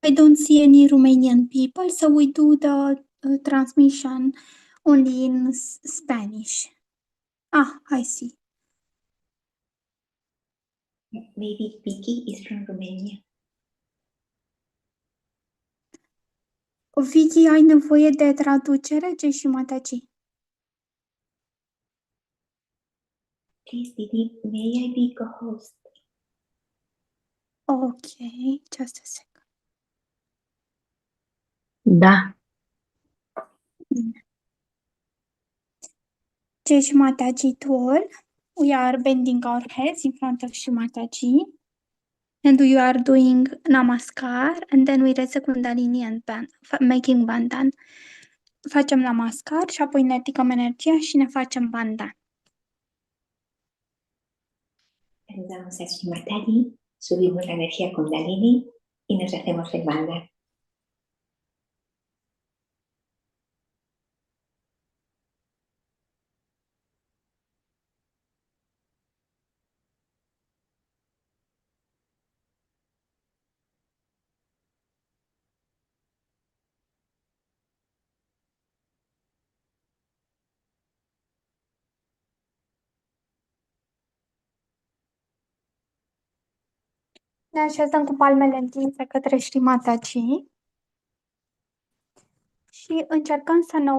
I don't see any Romanian people, so we do the transmission only in Spanish. Ah, I see. Maybe Vicky is from Romania. Vicky, ai nevoie de traducere, Shree Mataji? Please, Didi, may I be co-host? Okay, just a second. Da. Shree Mataji to all. We are bending our heads in front of Shree Mataji. And we are doing namaskar, and then we raise kundalini and making bandhan. Facem namaskar și apoi ne ridicăm energia și ne facem bandhan. Saludamos a Shree Mataji, subimos la energía Kundalini y nos hacemos el bandhan. Ne așezăm cu palmele întinse către Shree Mataji și încercăm să ne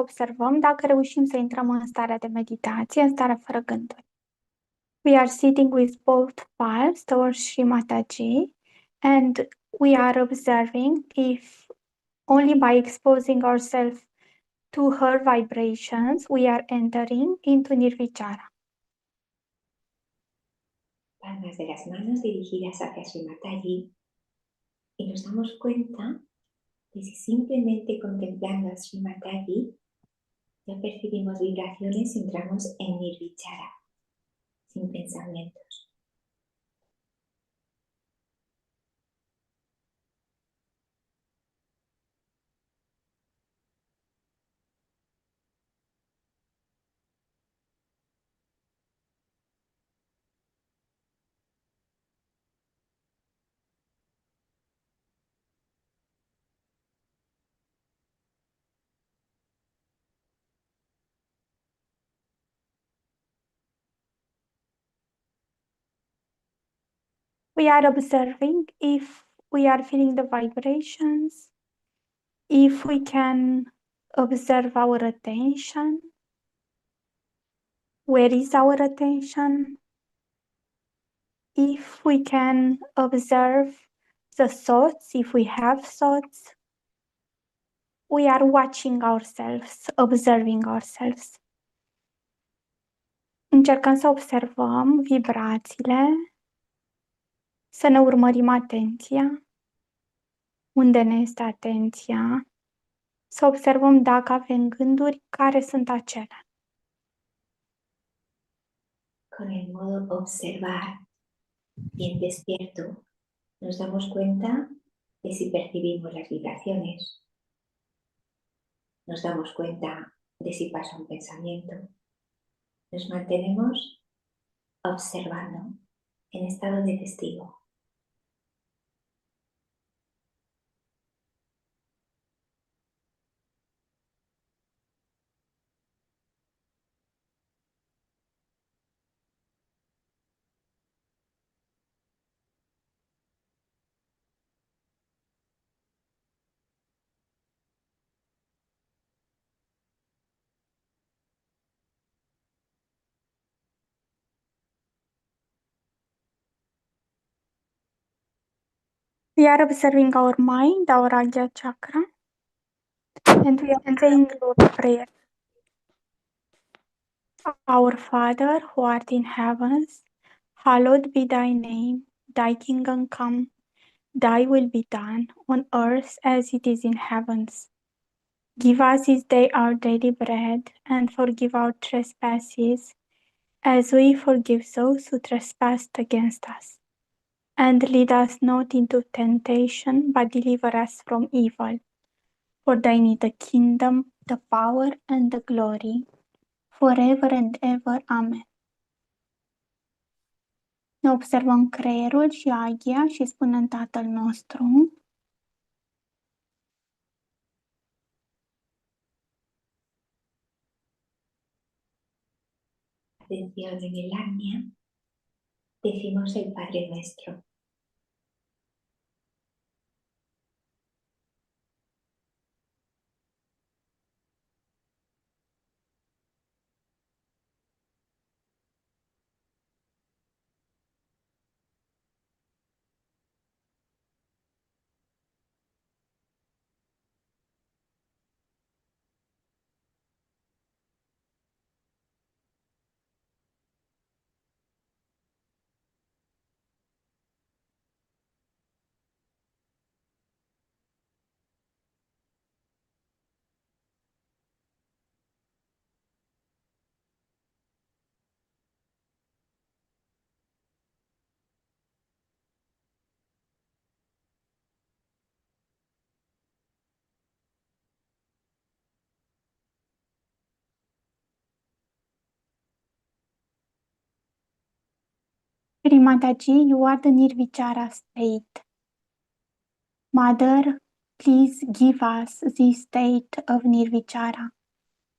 observăm, dacă reușim să intrăm în starea de meditație, în starea fără gânduri. We are sitting with both palms towards Shree Mataji and we are observing if only by exposing ourselves to her vibrations we are entering into Nirvichara. Palmas de las manos dirigidas hacia Shree Mataji y nos damos cuenta de si simplemente contemplando a Shree Mataji ya percibimos vibraciones y entramos en Nirvichara, sin pensamientos. We are observing if we are feeling the vibrations, if we can observe our attention. Where is our attention? If we can observe the thoughts, if we have thoughts, we are watching ourselves, observing ourselves. Încercăm să observăm vibrațiile, să ne urmărim atenția, unde ne este atenția, să observăm dacă avem gânduri, care sunt acelea. Con el modo observar bien despierto, nos damos cuenta de si percibimos las vibraciones. Nos damos cuenta de si pasa un pensamiento. Nos mantenemos observando en estado de testigo. We are observing our mind, our Agya chakra, and we are saying Lord prayer. Our Father, who art in heavens, hallowed be thy name. Thy kingdom come, thy will be done, on earth as it is in heavens. Give us this day our daily bread, and forgive our trespasses, as we forgive those who trespass against us. And lead us not into temptation, but deliver us from evil. For thine is the kingdom, the power, and the glory, forever and ever. Amen. Ne observăm creierul și aghia și spunem Tatăl nostru. atención en el apnea, decimos el Padre Nuestro. Shree Mataji, you are the Nirvichara state. Mother, please give us this state of Nirvichara.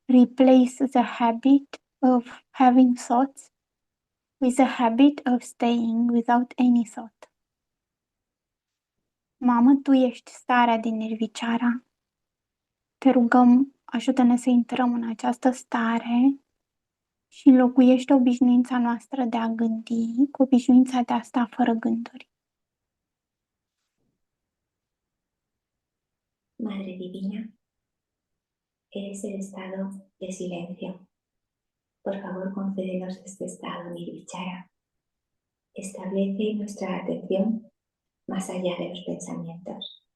Replace the habit of having thoughts with the habit of staying without any thought. Mamă, Tu ești starea din Nirvichara. Te rugăm, ajută-ne să intrăm în această stare și înlocuiește obișnuința noastră de a gândi cu obișnuința de a sta fără gânduri. Madre Divina, eres el estado de silencio. Por favor, concédenos este estado nirvichara. Establece nuestra atención más allá de los pensamientos.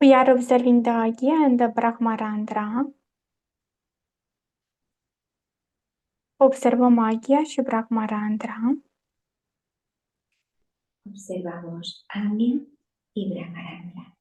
We are observing the Agya and the Brahmarandra. Observăm Agya și Brahmarandra. Observamos Agnya y Brahmarandra.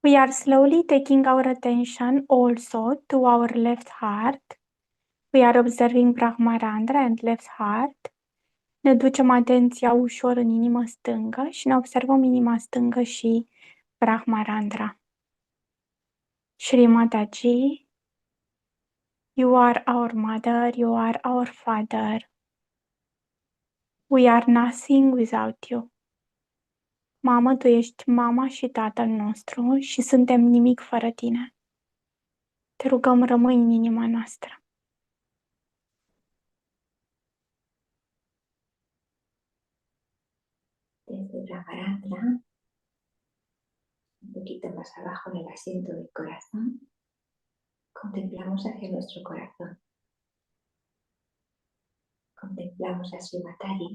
We are slowly taking our attention also to our left heart. We are observing Brahmarandra and left heart. Ne ducem atenția ușor în inima stângă și ne observăm inima stângă și Brahmarandra. Shree Mataji, you are our mother, you are our father. We are nothing without you. Mamă, Tu ești mama și tatăl nostru și suntem nimic fără Tine. Te rugăm, rămâi în inima noastră. Desde Brahmarandra, un poquito más abajo en el asiento del corazón, contemplamos hacia nuestro corazón. Contemplamos a Shree Mataji.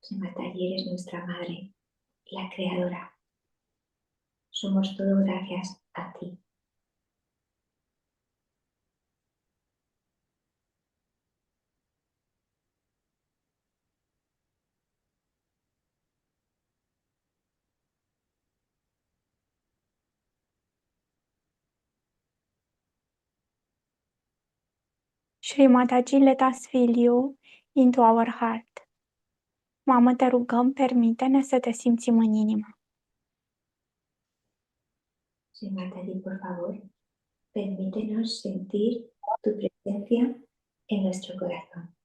Shree Mataji, eres nuestra madre, la creadora. Somos todo gracias a ti. Shree Mataji, let us feel you into our heart. Mamă, te rugăm, permite-ne să te simțim în inimă. Shree Mataji, por favor, permítenos sentir tu presencia en nuestro corazón.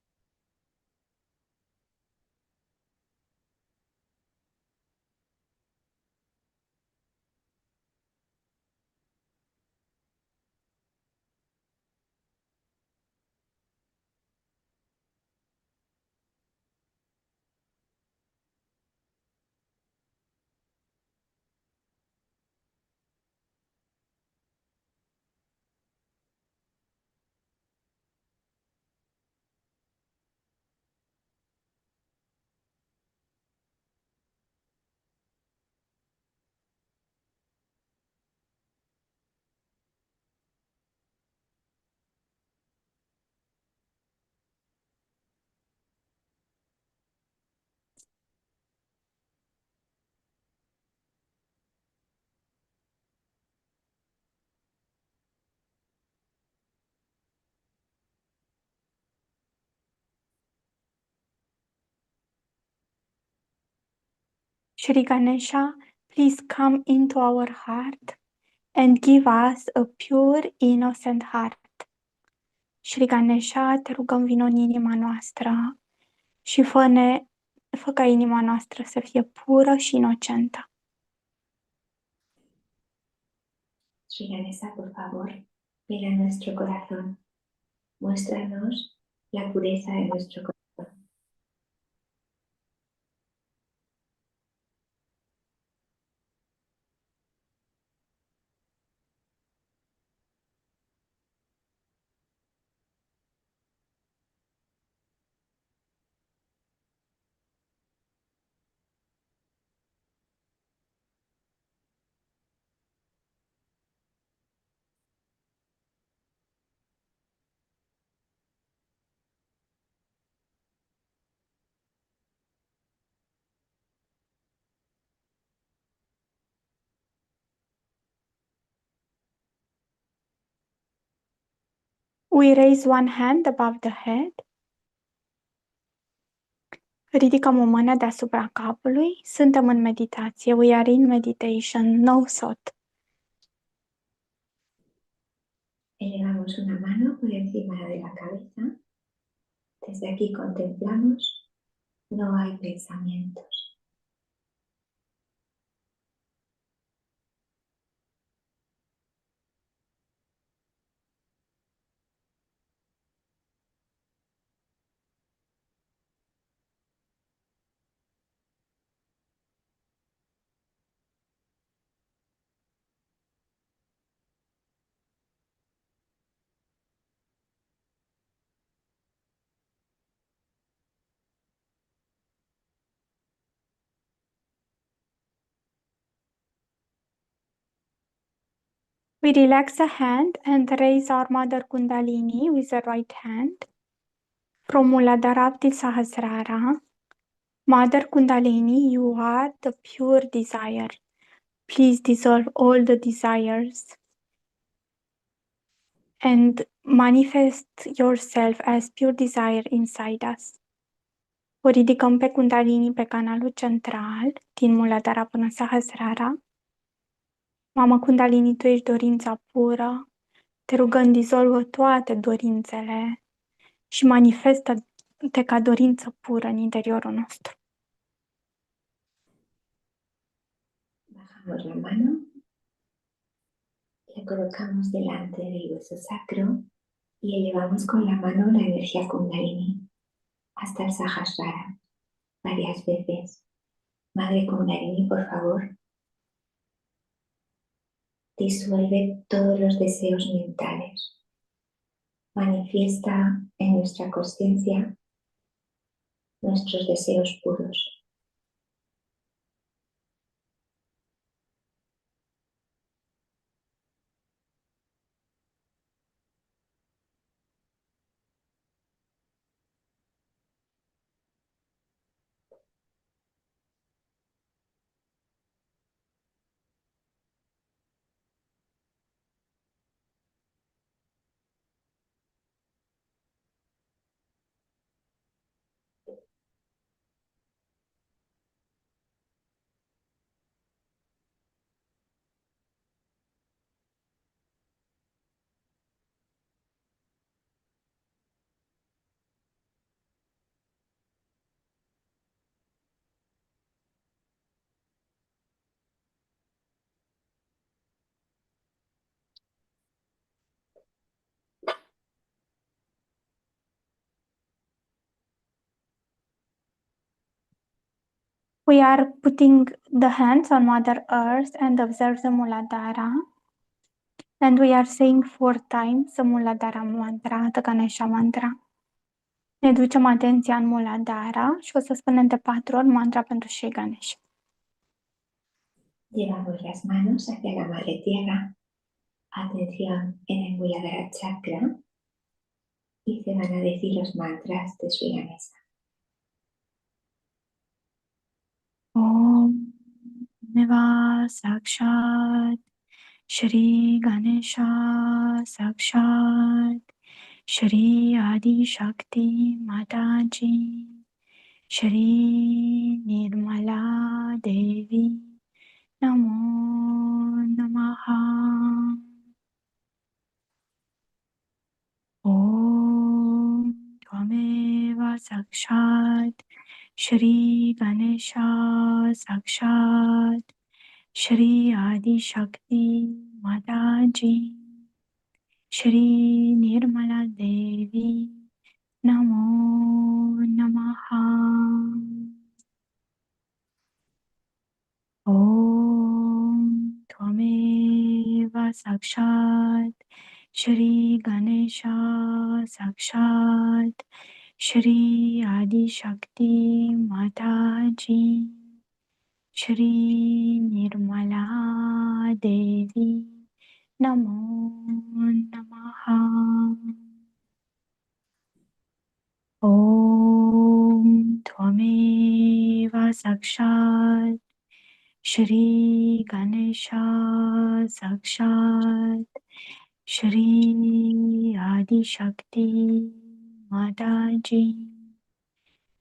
Shri Ganesha, please come into our heart and give us a pure, innocent heart. Shri Ganesha, te rugăm, vino în inima noastră și fă ca inima noastră să fie pură și inocentă. Sri Ganesha, por favor, ven a nuestro corazón. Muéstranos la pureza de nuestro corazón. We raise one hand above the head. Ridicăm o mână deasupra capului. Suntem în meditație. We are in meditation, no thought. Elevamos una mano por encima de la cabeza. Desde aquí contemplamos, no hay pensamientos. We relax a hand and raise our Mother Kundalini with the right hand. From Muladhara till Sahasrara. Mother Kundalini, you are the pure desire. Please dissolve all the desires and manifest yourself as pure desire inside us. O ridicăm pe Kundalini pe canalul central, din Muladhara până Sahasrara. Mamă Kundalini, tu ești dorința pură. Te rugăm, dizolvă toate dorințele și manifestă-te ca dorință pură în interiorul nostru. Bajamos la mano, la colocamos delante del hueso sacro y elevamos con la mano la energía Kundalini hasta el Sahasrara varias veces. Madre Kundalini, por favor, disuelve todos los deseos mentales. Manifiesta en nuestra conciencia nuestros deseos puros. We are putting the hands on Mother Earth and observe the Muladhara. And we are saying 4 times the Muladhara mantra, the Ganesha mantra. Ne ducem atenția în Muladhara și o să spunem de 4 ori mantra pentru Shri Ganesha. Llevamos las manos hacia la madre tierra. Atención en el Muladhara chakra. Y se van a decir los mantras de Sri Ganesha. Om Neva Sakshat Shri Ganesha Sakshat Shri Adi Shakti Mataji Shri Nirmala Devi Namo Namaha Om Tvameva Sakshat Shri Ganesha Sakshat Shri Adi Shakti Mataji Shri Nirmala Devi Namo Namaha Om Tvameva Sakshat Shri Ganesha Sakshat Shri Adi Shakti Mataji Shri Nirmala Devi Namo Namaha Om Tvameva Sakshat Shri Ganesha Sakshat Shri Adi Shakti Mataji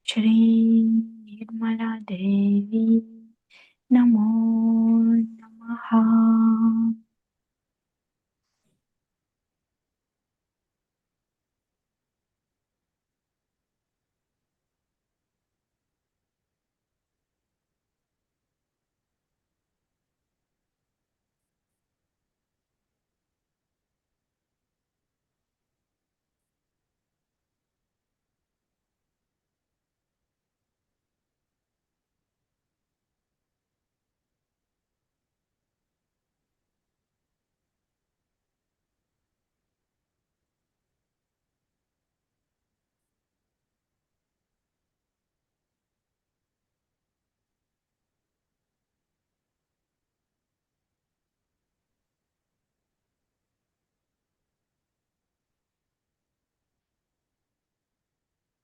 Shri Nirmala Devi Namo Namaha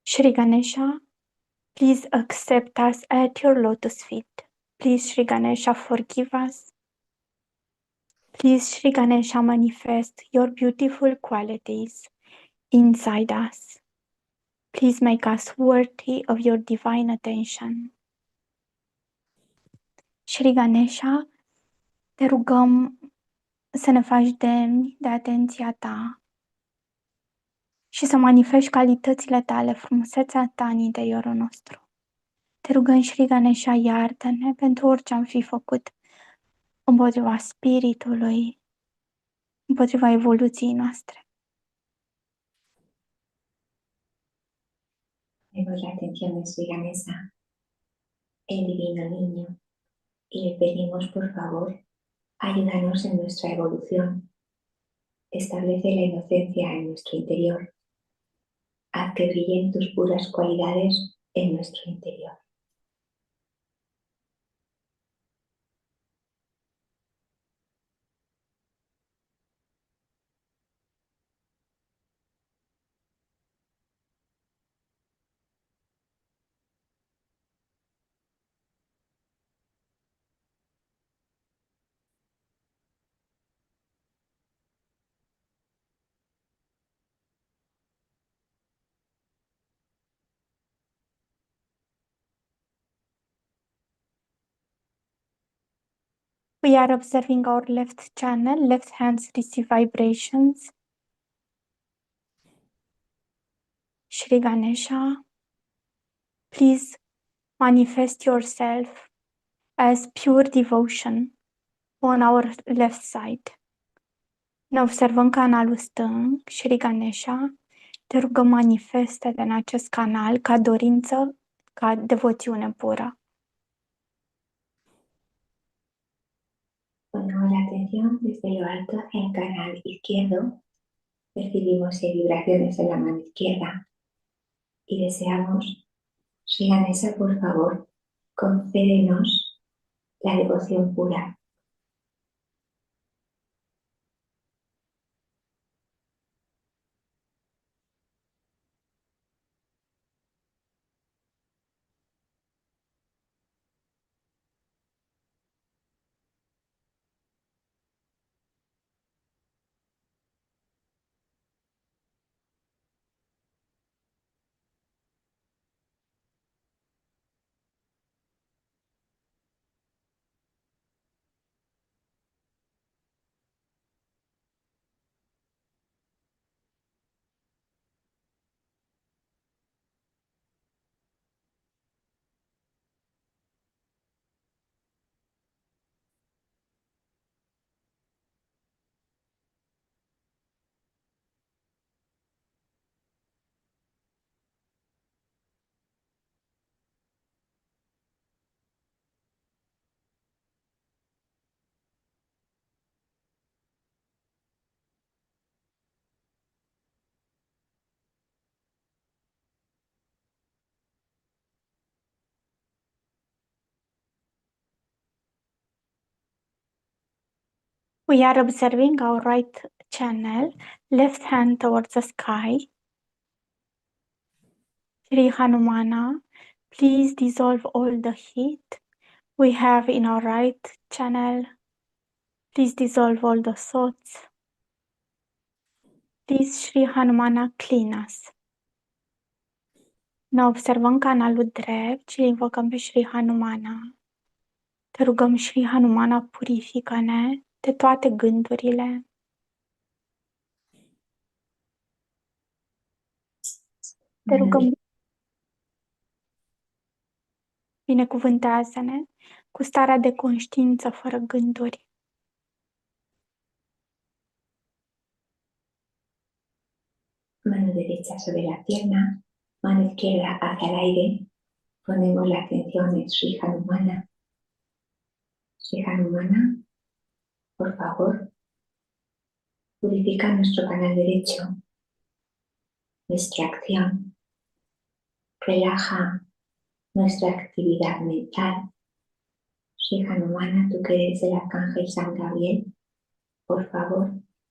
Shri Ganesha, please accept us at your lotus feet. Please, Shri Ganesha, forgive us. Please, Shri Ganesha, manifest your beautiful qualities inside us. Please make us worthy of your divine attention. Shri Ganesha, te rugăm să ne faci demni de atenția ta și să manifesti calitățile tale, frumusețea ta în interiorul nostru. Te rugăm, Shri Ganesha, iartă-ne pentru orice am fi făcut împotriva spiritului, împotriva evoluției noastre. Ponemos la atención en Sri Ganesha, el divino niño, y le pedimos por favor, ayúdanos en nuestra evolución. Establece la inocencia en nuestro interior. Haz que brillen tus puras cualidades en nuestro interior. We are observing our left channel, left hands receive vibrations. Shri Ganesha, please manifest yourself as pure devotion on our left side. Ne observăm canalul stâng, Shri Ganesha, te rugăm manifestă în acest canal ca dorință, ca devoțiune pură. atención desde lo alto hacia el canal izquierdo. Percibimos vibraciones en la mano izquierda y deseamos, Sri Ganesa, por favor, concédenos la devoción pura. We are observing our right channel, left hand towards the sky. Shri Hanumana, please dissolve all the heat we have in our right channel. Please dissolve all the thoughts. Please, Shri Hanumana, clean us. Ne observăm canalul drept și îl invocăm pe Shri Hanumana. Te rugăm, Shri Hanumana, purifică-ne de toate gândurile. Te rugăm, binecuvântează-ne cu starea de conștiință fără gânduri. Mano derecha sobre la pierna, mano izquierda hacia el aire. Ponemos la atención en Sri Hanumana. Sri Hanumana, por favor, purifica nuestro canal derecho, nuestra acción, relaja nuestra actividad mental. Sri Hanumana, tú que eres el arcángel San Gabriel, por favor,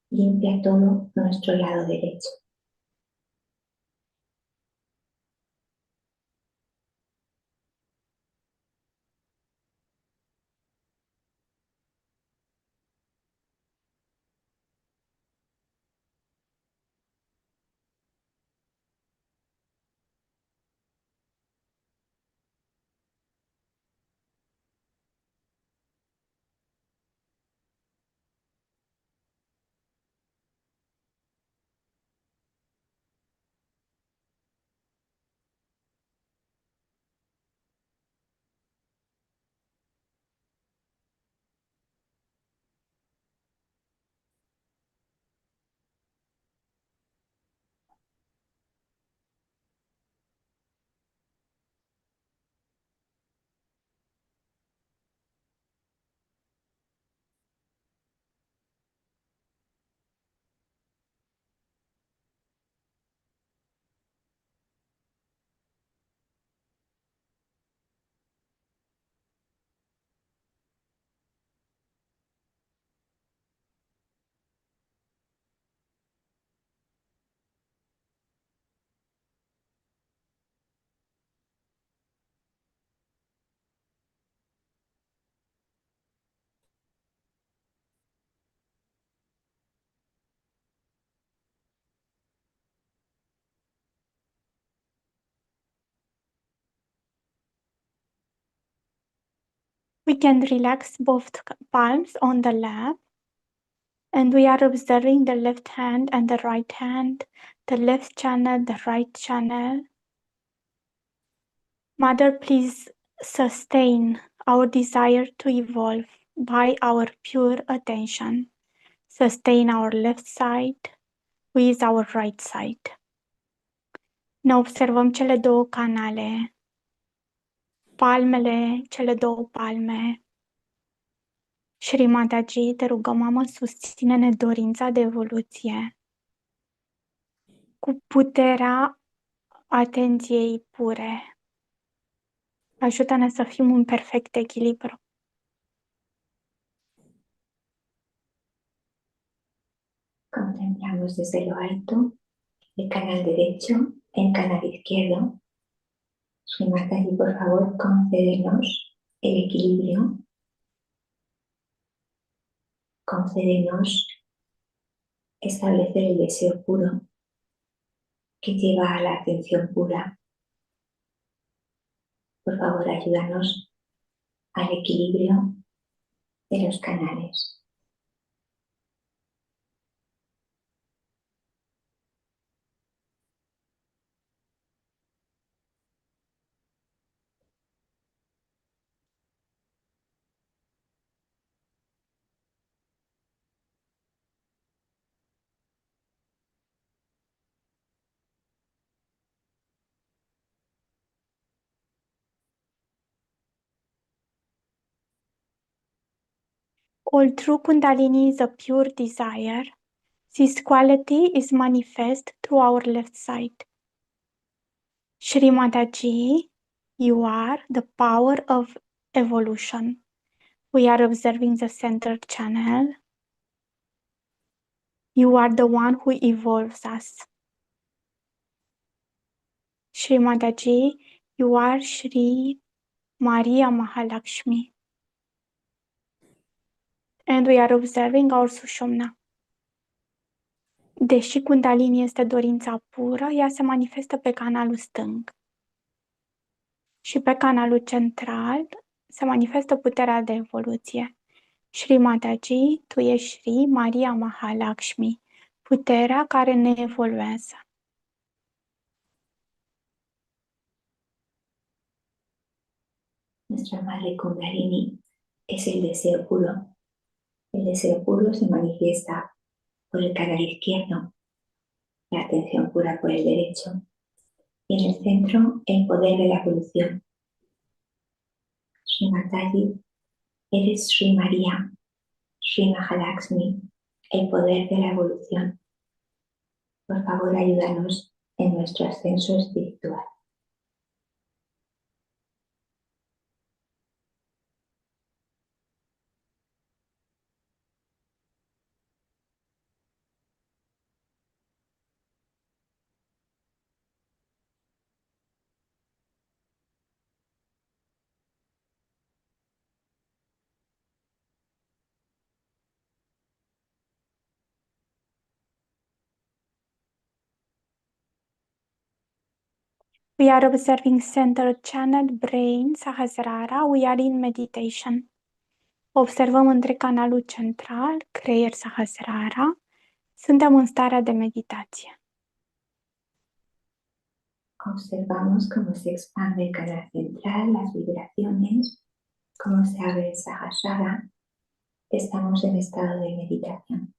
limpia todo nuestro lado derecho. We can relax both palms on the lap, and we are observing the left hand and the right hand, the left channel, the right channel. Mother, please sustain our desire to evolve by our pure attention. Sustain our left side with our right side. Ne observăm cele două canale, palmele, cele două palme Shree Mataji, te rugăm, mamă, susține-ne dorința de evoluție cu puterea atenției pure. Ajută-ne să fim în perfect echilibru. Contemplamos desde lo alto el canal derecho, el canal izquierdo. Sri Mataji, por favor, concédenos el equilibrio, concédenos establecer el deseo puro que lleva a la atención pura. Por favor, ayúdanos al equilibrio de los canales. All true Kundalini is a pure desire. This quality is manifest through our left side. Shree Mataji, you are the power of evolution. We are observing the center channel. You are the one who evolves us. Shree Mataji, you are Shri Maria Mahalakshmi. And we are observing our Sushumna. Deși Kundalini este dorința pură, ea se manifestă pe canalul stâng. Și pe canalul central se manifestă puterea de evoluție. Shree Mataji, tu ești Shri Maria Mahalakshmi, puterea care ne evoluează. Nuestra madre Kundalini es el deseo puro. El deseo puro se manifiesta por el canal izquierdo, la atención pura por el derecho y en el centro el poder de la evolución. Sri Mataji, eres Sri María, Sri Mahalakshmi, el poder de la evolución. Por favor, ayúdanos en nuestro ascenso espiritual. We are observing center channel, brain, Sahasrara. We are in meditation. Observăm între canalul central, creier, Sahasrara. Suntem în starea de meditație. Observamos cómo se expande el canal central, las vibraciones, cómo se abre el Sahasrara. Estamos en estado de meditación.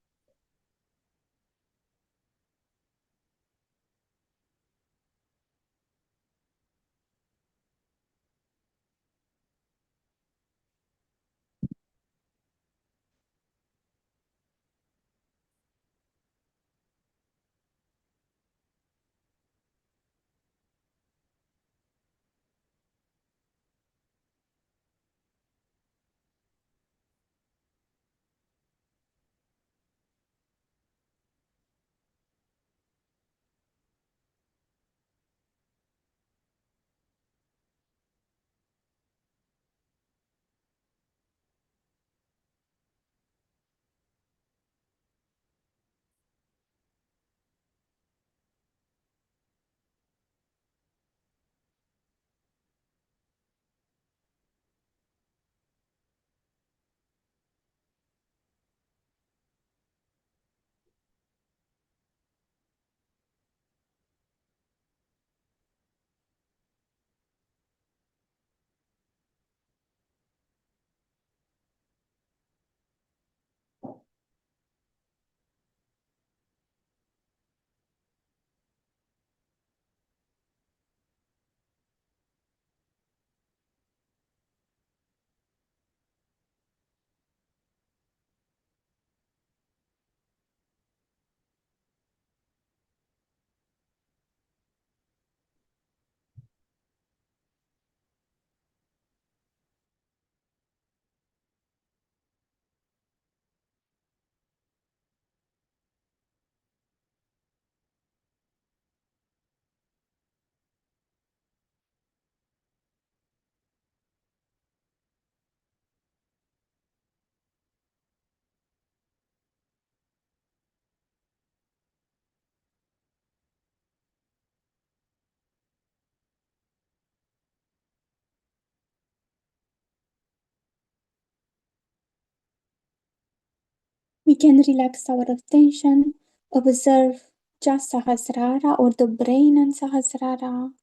We can relax our attention, observe just Sahasrara or the brain and Sahasrara.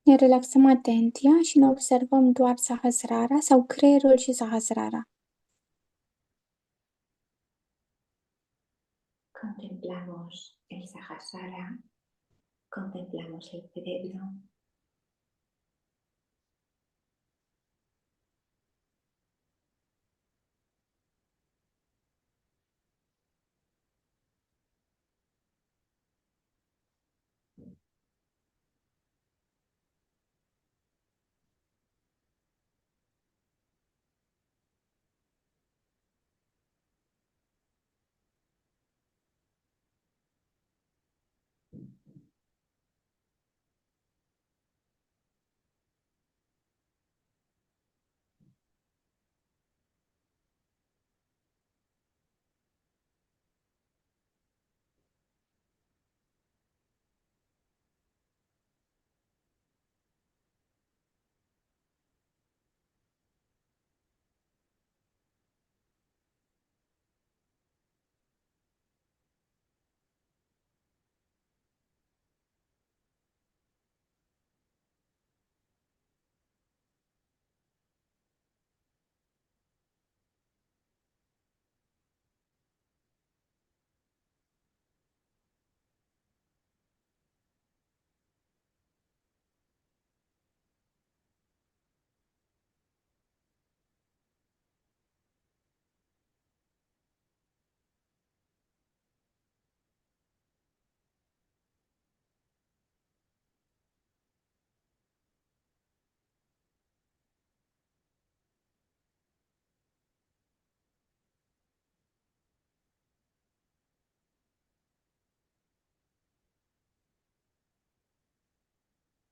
Ne relaxăm atenția și ne observăm doar Sahasrara sau creierul și Sahasrara. Contemplamos el Sahasrara, contemplamos el cerebro.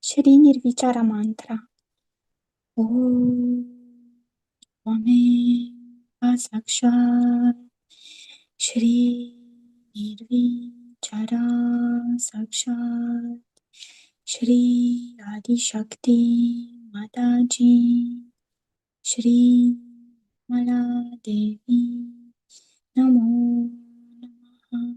Shri Nirvichara Mantra. Om Tvameva Sakshat Shri Nirvichara Sakshat Shri Adi Shakti Mataji Shri Mala Devi Namo Namaha.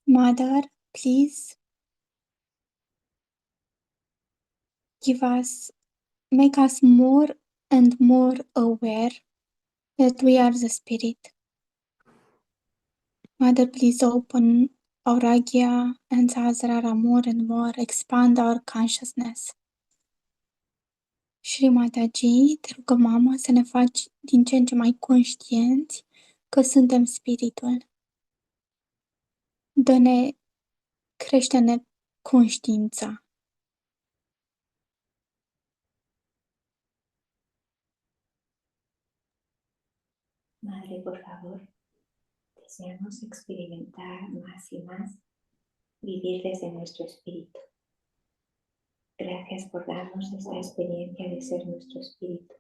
Mother, please make us more and more aware that we are the Spirit. Mother, please open our Agya and Sahasrara more and more, expand our consciousness. Shree Mataji, te rugăm, Mama, să ne faci din ce în ce mai conștienți că suntem Spiritul. Dă-ne, crește-ne conștiința. Madre, por favor, deseamos experimentar más y más vivir desde nuestro espíritu. Gracias por darnos esta experiencia de ser nuestro espíritu.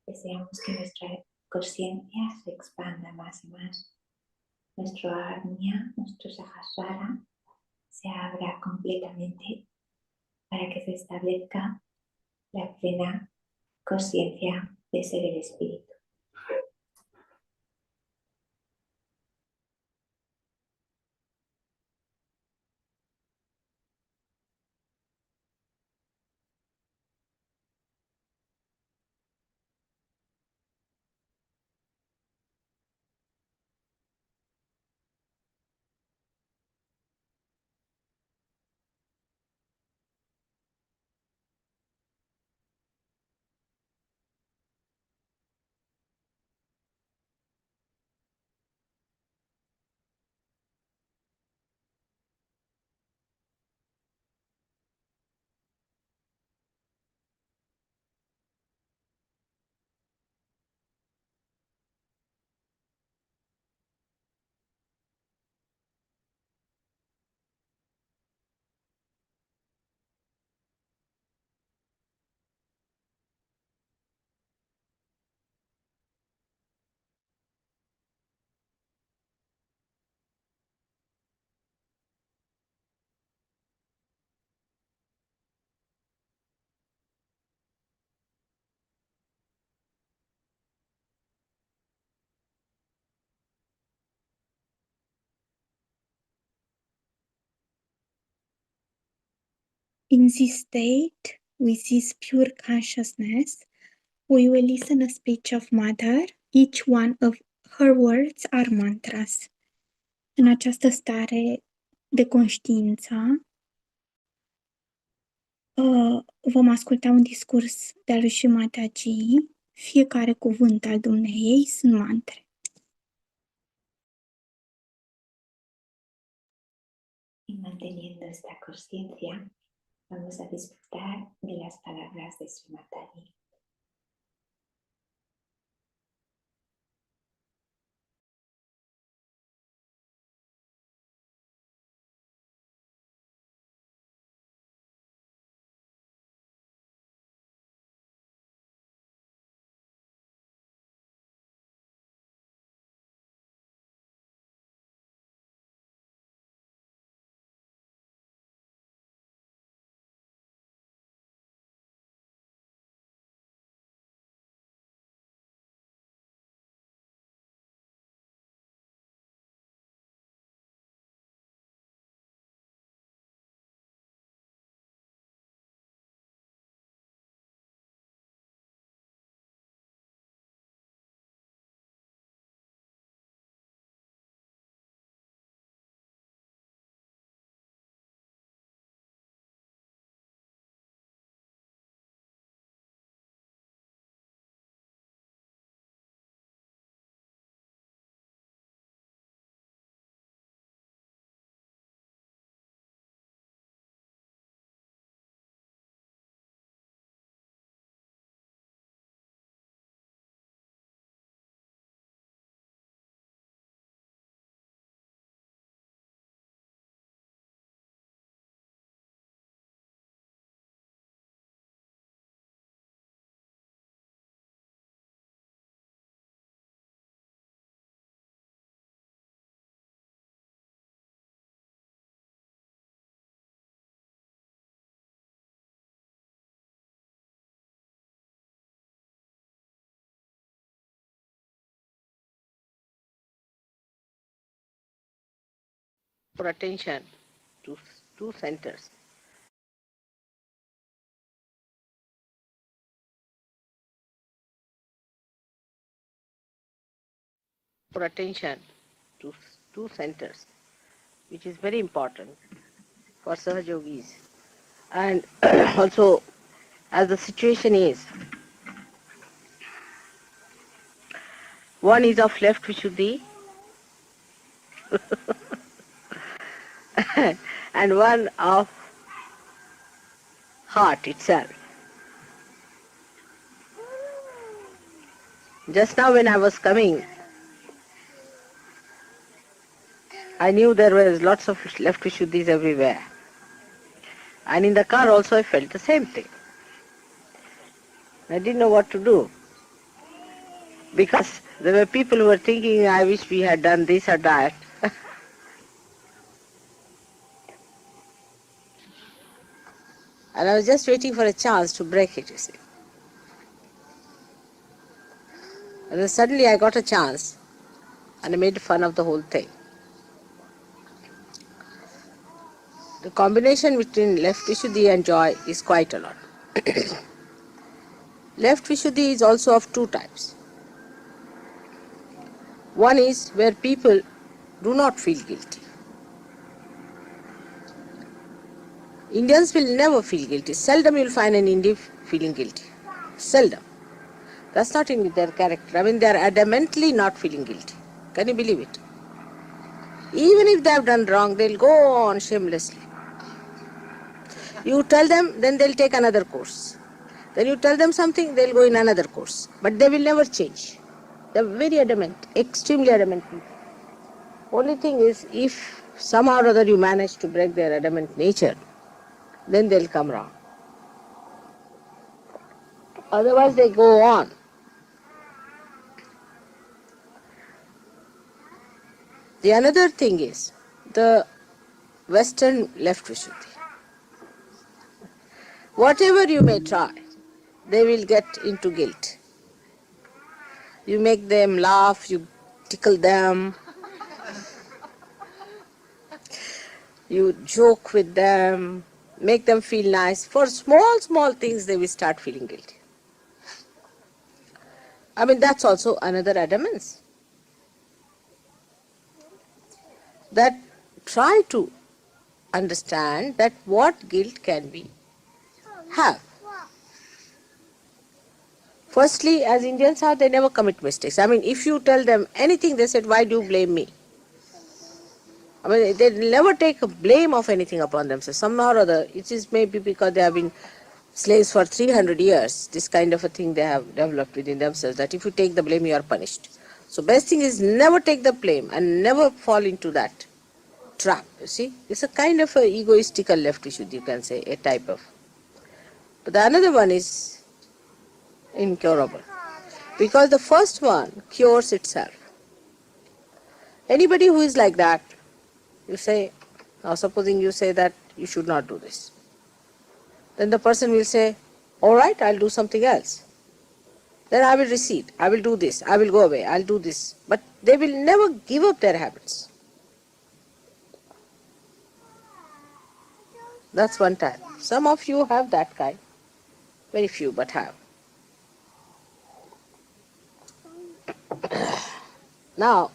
Deseamos que nuestra conciencia se expanda más y más. Nuestro arnia, nuestro sahasrara, se abra completamente para que se establezca la plena conciencia de ser el espíritu. In this state, with this pure consciousness, we will listen a speech of Mother. Each one of her words are mantras. În această stare de conștiință, vom asculta un discurs de-al lui Shree Mataji. Fiecare cuvânt al dumneiei sunt mantre. Y manteniendo esta conciencia, vamos a disfrutar de las palabras de Shree Mataji. for attention to two centers. For attention to two centers, which is very important for Sahaja yogis. And also, as the situation is, one is of left vishuddhi and one of heart itself. Just now when I was coming, I knew there was lots of left vishuddhis everywhere. And in the car also I felt the same thing. I didn't know what to do because there were people who were thinking, I wish we had done this or that. And I was just waiting for a chance to break it, you see. And then suddenly I got a chance and I made fun of the whole thing. The combination between left vishuddhi and joy is quite a lot. Left vishuddhi is also of two types. One is where people do not feel guilty. Indians will never feel guilty. Seldom you will find an Indian feeling guilty. Seldom. That's not in their character. I mean, they are adamantly not feeling guilty. Can you believe it? Even if they have done wrong, they'll go on shamelessly. You tell them, then they'll take another course. Then you tell them something, they'll go in another course. But they will never change. They're very adamant, extremely adamant people. Only thing is, if somehow or other you manage to break their adamant nature, then they'll come round. Otherwise they go on. The another thing is the Western left vishuddhi. Whatever you may try, they will get into guilt. You make them laugh, you tickle them, you joke with them, make them feel nice. For small things they will start feeling guilty. I mean, that's also another adamance. That try to understand that what guilt can we have. Firstly, as Indians are, they never commit mistakes. I mean, if you tell them anything, they said, why do you blame me? I mean, they never take a blame of anything upon themselves. Somehow or other, it is maybe because they have been slaves for 300 years, this kind of a thing they have developed within themselves, that if you take the blame, you are punished. So best thing is never take the blame and never fall into that trap, you see. It's a kind of a egoistical left vishuddhi, you can say, a type of. But the another one is incurable. Because the first one cures itself. Anybody who is like that, you say, now supposing you say that you should not do this. Then the person will say, all right, I'll do something else. Then I will recede, I will do this, I will go away, I'll do this. But they will never give up their habits. That's one type. Some of you have that kind. Very few, but have. Now,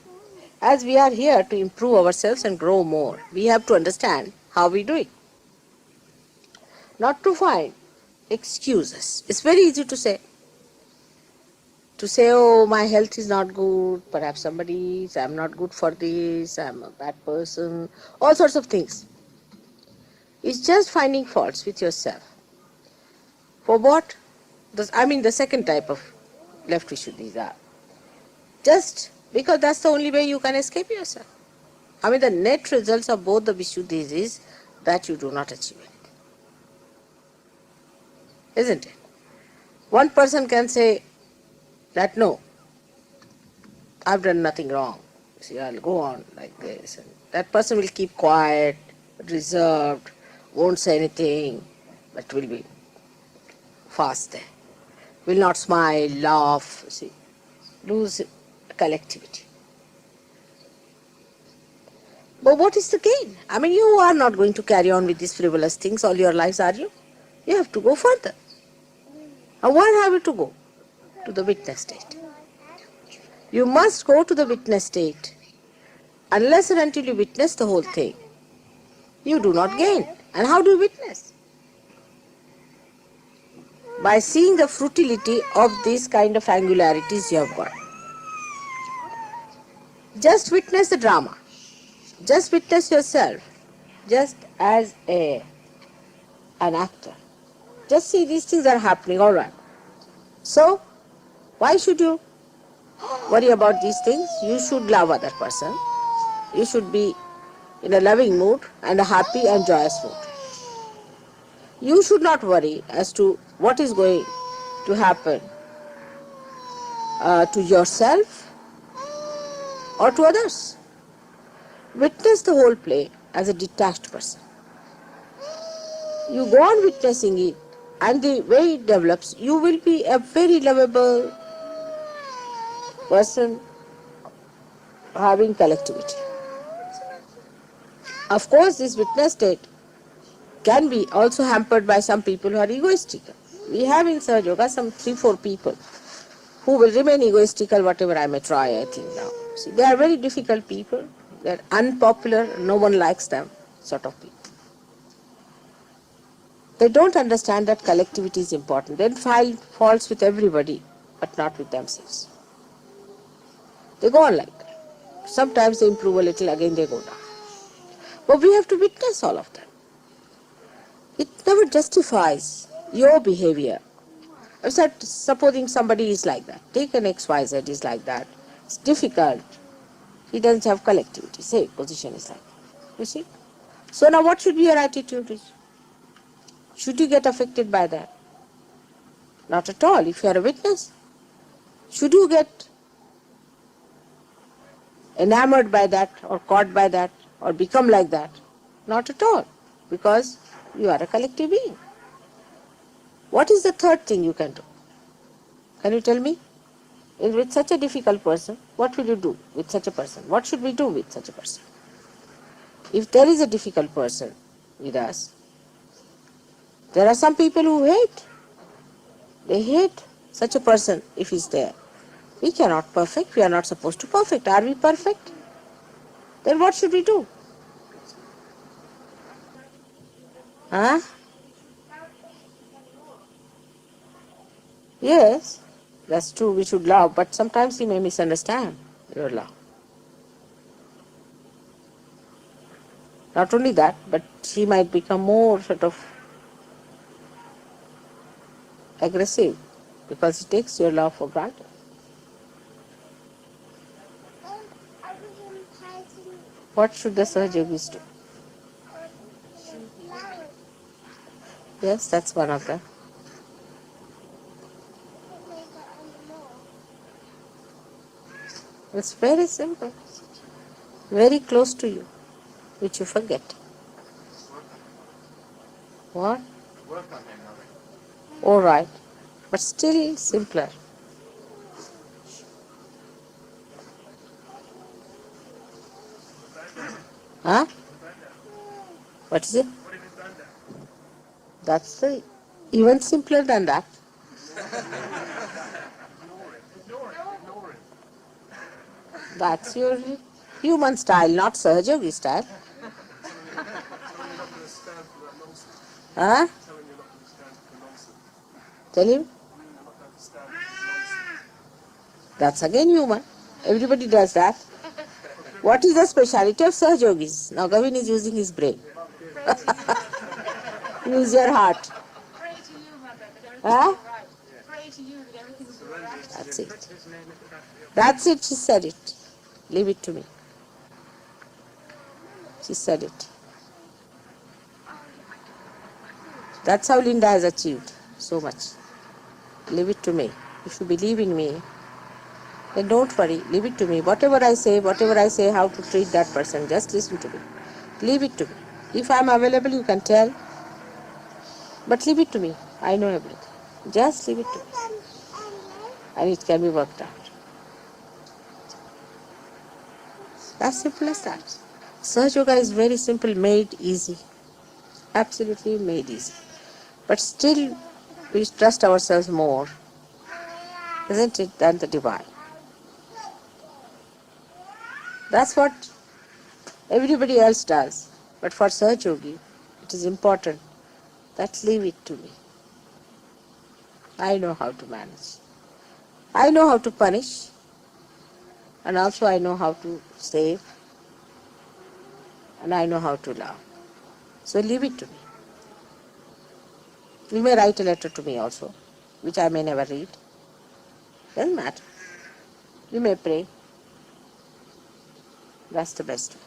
as we are here to improve ourselves and grow more, we have to understand how we do it. Not to find excuses. It's very easy to say, oh, my health is not good, perhaps somebody is, I'm not good for this, I'm a bad person, all sorts of things. It's just finding faults with yourself. For what? The second type of left vishuddhis are. Just because that's the only way you can escape yourself. I mean, the net results of both the vishuddhis is that you do not achieve it. Isn't it? One person can say that, no, I've done nothing wrong. See, I'll go on like this. And that person will keep quiet, reserved, won't say anything, but will be fast there. Will not smile, laugh, see, lose collectivity. But what is the gain? I mean, you are not going to carry on with these frivolous things all your lives, are you? You have to go further. And where have you to go? To the witness state. You must go to the witness state. Unless and until you witness the whole thing, you do not gain. And how do you witness? By seeing the futility of these kind of angularities you have got. Just witness the drama. Just witness yourself. Just as an actor. Just see these things are happening, all right. So, why should you worry about these things? You should love other person. You should be in a loving mood and a happy and joyous mood. You should not worry as to what is going to happen to yourself or to others. Witness the whole play as a detached person. You go on witnessing it, and the way it develops, you will be a very lovable person having collectivity. Of course, this witness state can be also hampered by some people who are egoistical. We have in Sahaja Yoga some 3-4 people who will remain egoistical whatever I may try, I think now. See, they are very difficult people. They are unpopular, no one likes them, sort of people. They don't understand that collectivity is important. They find faults with everybody, but not with themselves. They go on like that. Sometimes they improve a little, again they go down. But we have to witness all of them. It never justifies your behavior. I said, supposing somebody is like that, take an XYZ is like that, it's difficult, he doesn't have collectivity, say position is like that, you see. So now what should be your attitude? Should you get affected by that? Not at all, if you are a witness. Should you get enamored by that or caught by that or become like that? Not at all, because you are a collective being. What is the third thing you can do? Can you tell me? With such a difficult person, what will you do with such a person? What should we do with such a person? If there is a difficult person with us, there are some people who hate. They hate such a person if he's there. We cannot perfect. We are not supposed to perfect. Are we perfect? Then what should we do? Huh? Yes, that's true. We should love, but sometimes he may misunderstand your love. Not only that, but he might become more sort of aggressive because he takes your love for granted. What should the Sahajogis do? Yes, that's one of them. It's very simple, very close to you, which you forget. What? All right, but still simpler. Huh? What is it? That's the even simpler than that. That's your human style, not Sahajogi style. Huh? Tell him. That's again human. Everybody does that. What is the speciality of Sahajogis? Now Gavin is using his brain. Use your heart. Pray to you, Mother, that everything's Huh? all right. Pray to you that everything's all right. That's it. That's it, she said it. Leave it to me. She said it. That's how Linda has achieved so much. Leave it to me. If you believe in me, then don't worry. Leave it to me. Whatever I say, how to treat that person, just listen to me. Leave it to me. If I am available, you can tell. But leave it to me. I know everything. Just leave it to me. And it can be worked out. As simple as that. Sahaja Yoga is very simple, made easy. Absolutely made easy. But still, we trust ourselves more, isn't it, than the divine. That's what everybody else does. But for Sahaja Yogi, it is important that leave it to me. I know how to manage. I know how to punish, and also I know how to save, and I know how to love. So leave it to me. You may write a letter to me also, which I may never read. Doesn't matter. You may pray. That's the best way.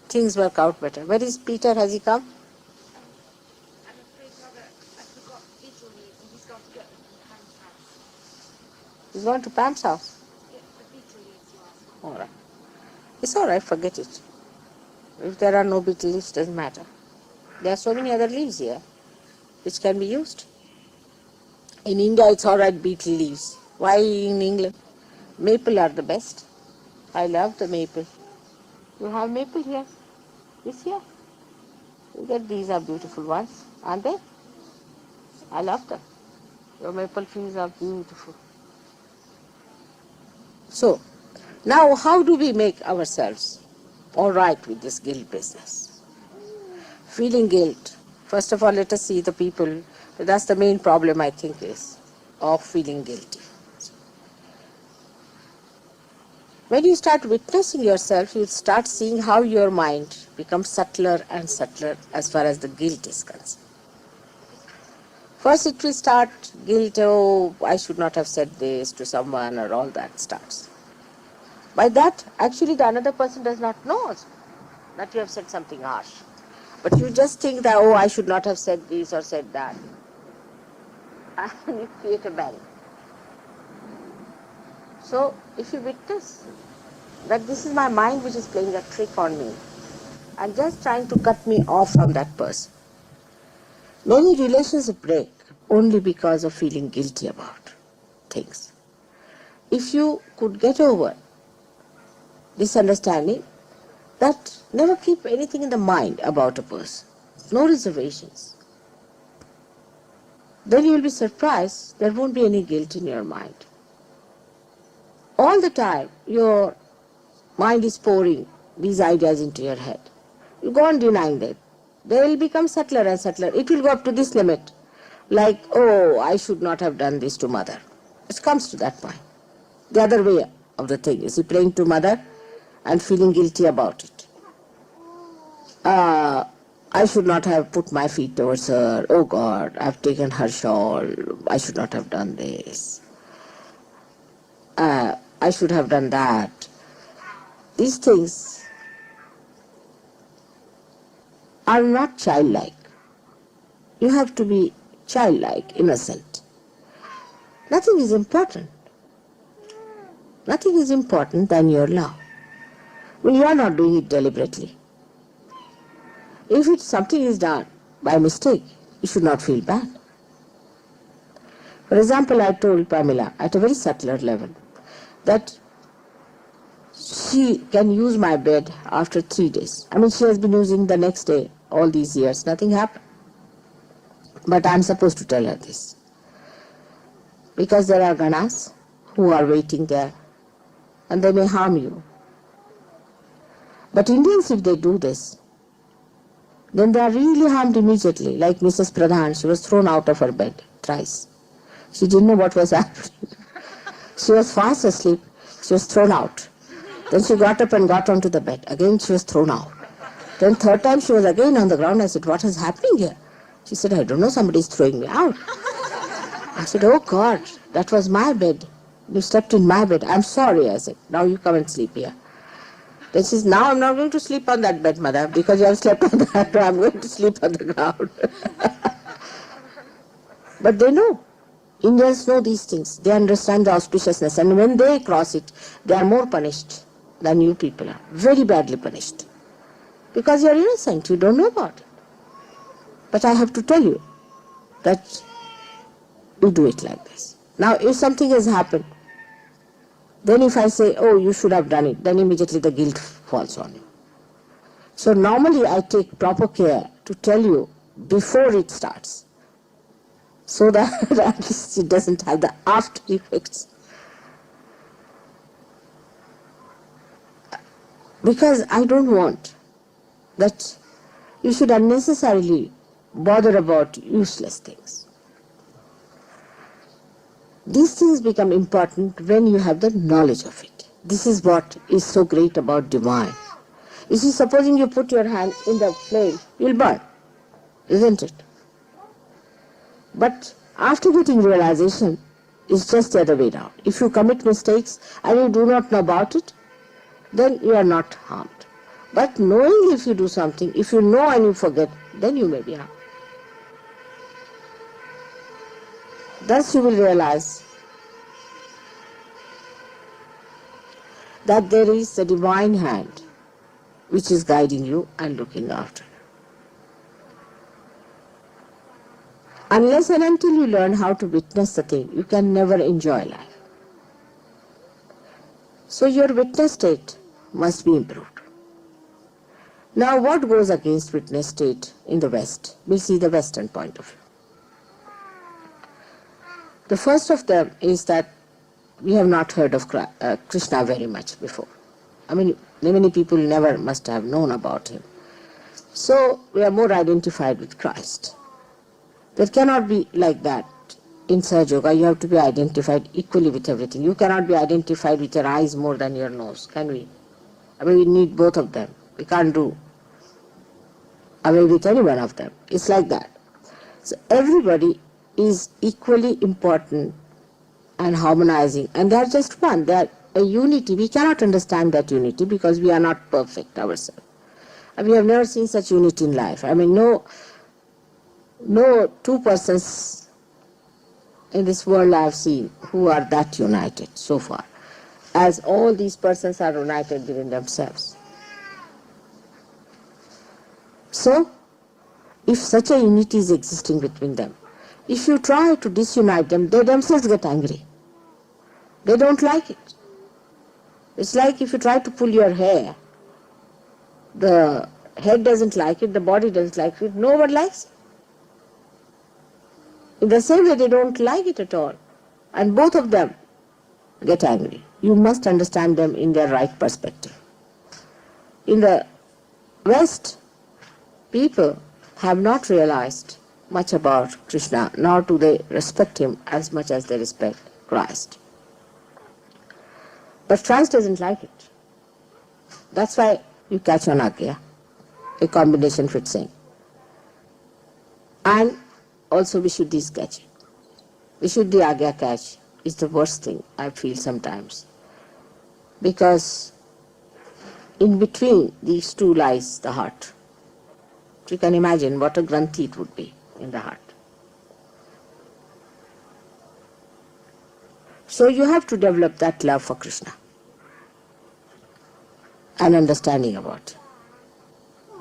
Things work out better. Where is Peter? Has he come? I'm afraid, Mother, I forgot beetle leaves and he's gone to get them from Pam's house. He's gone to Pam's house. Get the beetle leaves you asked for. All right. It's all right, forget it. If there are no beetle leaves, doesn't matter. There are so many other leaves here which can be used. In India, it's all right, beetle leaves. Why in England? Maple are the best. I love the maple. You have maple here. This here. Look at these are beautiful ones, aren't they? I love them. Your maple trees are beautiful. So, now how do we make ourselves all right with this guilt business? Feeling guilt. First of all, let us see the people. That's the main problem, I think, is of feeling guilty. When you start witnessing yourself, you start seeing how your mind becomes subtler and subtler as far as the guilt is concerned. First it will start guilt, oh, I should not have said this to someone, or all that starts. By that, actually the another person does not know that you have said something harsh. But you just think that, oh, I should not have said this or said that. And you create a barrier. So, if you witness that this is my mind which is playing a trick on me and just trying to cut me off from that person. Many relations break only because of feeling guilty about things. If you could get over this understanding that never keep anything in the mind about a person, no reservations, then you will be surprised there won't be any guilt in your mind. All the time your mind is pouring these ideas into your head. You go on denying that. They will become subtler and subtler. It will go up to this limit. Like, oh, I should not have done this to mother. It comes to that point. The other way of the thing is praying to mother and feeling guilty about it. I should not have put my feet towards her. Oh God, I've taken her shawl. I should not have done this. I should have done that. These things are not childlike. You have to be childlike, innocent. Nothing is important. Nothing is important than your love. When you are not doing it deliberately. If something is done by mistake, you should not feel bad. For example, I told Pamela at a very subtler level that she can use my bed after 3 days. I mean, she has been using the next day all these years. Nothing happened. But I'm supposed to tell her this. Because there are ganas who are waiting there and they may harm you. But Indians, if they do this, then they are really harmed immediately. Like Mrs. Pradhan, she was thrown out of her bed thrice. She didn't know what was happening. She was fast asleep. She was thrown out. Then she got up and got onto the bed. Again she was thrown out. Then third time she was again on the ground. I said, what is happening here? She said, I don't know, somebody is throwing me out. I said, oh God, that was my bed. You slept in my bed. I'm sorry, I said. Now you come and sleep here. Then she says, now I'm not going to sleep on that bed, mother, because you have slept on that. I'm going to sleep on the ground. But they know. Indians know these things. They understand the auspiciousness. And when they cross it, they are more punished than you people are. Very badly punished. Because you are innocent. You don't know about it. But I have to tell you that you do it like this. Now, if something has happened, then if I say, oh, you should have done it, then immediately the guilt falls on you. So normally I take proper care to tell you before it starts, so that at least it doesn't have the after effects. Because I don't want that you should unnecessarily bother about useless things. These things become important when you have the knowledge of it. This is what is so great about divine. You see, supposing you put your hand in the flame, you'll burn, isn't it? But after getting realization, it's just the other way around. If you commit mistakes and you do not know about it, then you are not harmed. But knowing if you do something, if you know and you forget, then you may be harmed. Thus you will realize that there is a divine hand which is guiding you and looking after you. Unless and until you learn how to witness the thing, you can never enjoy life. So your witness state must be improved. Now what goes against witness state in the West? We'll see the Western point of view. The first of them is that we have not heard of Krishna very much before. I mean, many people never must have known about him. So we are more identified with Christ. There cannot be like that. In Sahaja Yoga, you have to be identified equally with everything. You cannot be identified with your eyes more than your nose, can we? I mean, we need both of them. We can't do away with any one of them. It's like that. So everybody is equally important and harmonizing, and they are just one. They are a unity. We cannot understand that unity because we are not perfect ourselves. And we have never seen such unity in life. I mean, no two persons in this world I have seen who are that united so far, as all these persons are united within themselves. So, if such a unity is existing between them, if you try to disunite them, they themselves get angry. They don't like it. It's like if you try to pull your hair, the head doesn't like it, the body doesn't like it, no one likes it. In the same way, they don't like it at all. And both of them get angry. You must understand them in their right perspective. In the West, people have not realized much about Krishna, nor do they respect him as much as they respect Christ. But Christ doesn't like it. That's why you catch on Agya, a combination fit saying. And also Vishuddhi is catching. Vishuddhi Agya catch is the worst thing I feel sometimes. Because in between these two lies the heart. You can imagine what a granthi it would be in the heart. So you have to develop that love for Krishna and understanding about it.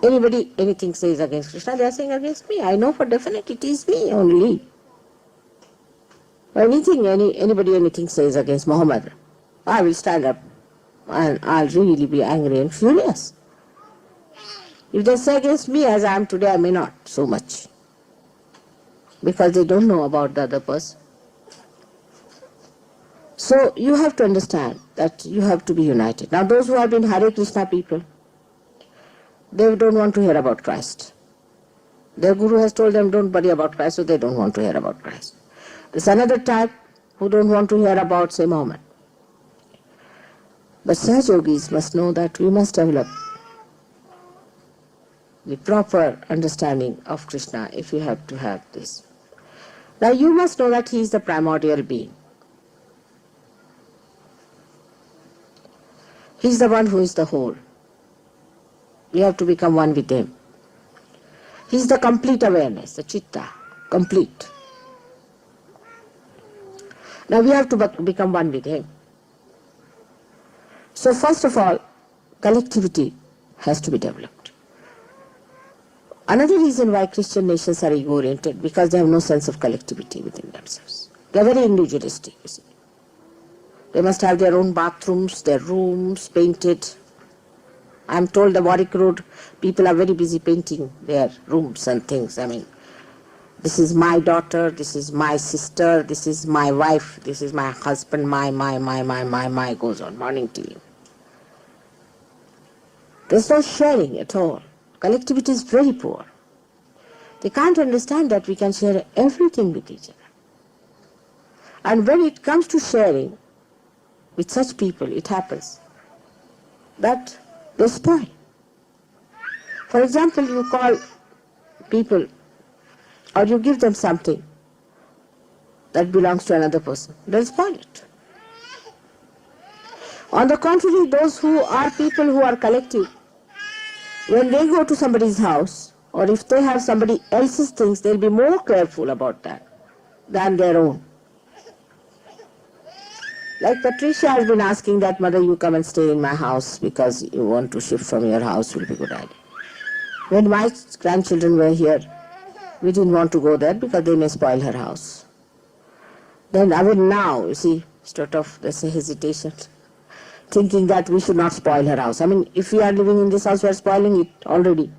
Anybody anything says against Krishna, they are saying against me. I know for definite it is me only. Anybody anything says against Muhammad, I will stand up and I'll really be angry and furious. If they say against me as I am today, I may not so much. Because they don't know about the other person. So you have to understand that you have to be united. Now those who have been Hare Krishna people, they don't want to hear about Christ. Their guru has told them don't worry about Christ, so they don't want to hear about Christ. There's another type who don't want to hear about, say, Muhammad. But Sahaja Yogis must know that we must develop the proper understanding of Krishna if we have to have this. Now you must know that he is the primordial being. He is the one who is the whole. We have to become one with him. He is the complete awareness, the chitta, complete. Now we have to become one with him. So first of all, collectivity has to be developed. Another reason why Christian nations are ego-oriented, because they have no sense of collectivity within themselves. They are very individualistic, you see. They must have their own bathrooms, their rooms painted, I'm told the Warwick Road people are very busy painting their rooms and things. I mean, this is my daughter, this is my sister, this is my wife, this is my husband, my, goes on, morning till evening. There's no sharing at all. Collectivity is very poor. They can't understand that we can share everything with each other. And when it comes to sharing with such people, it happens that they spoil. For example, you call people or you give them something that belongs to another person, they'll spoil it. On the contrary, those who are people who are collective, when they go to somebody's house, or if they have somebody else's things, they'll be more careful about that than their own. Like Patricia has been asking that, mother, you come and stay in my house because you want to shift from your house, will be a good idea. When my grandchildren were here, we didn't want to go there because they may spoil her house. Then I mean now, you see, sort of there's a hesitation, thinking that we should not spoil her house. I mean, if we are living in this house, we are spoiling it already.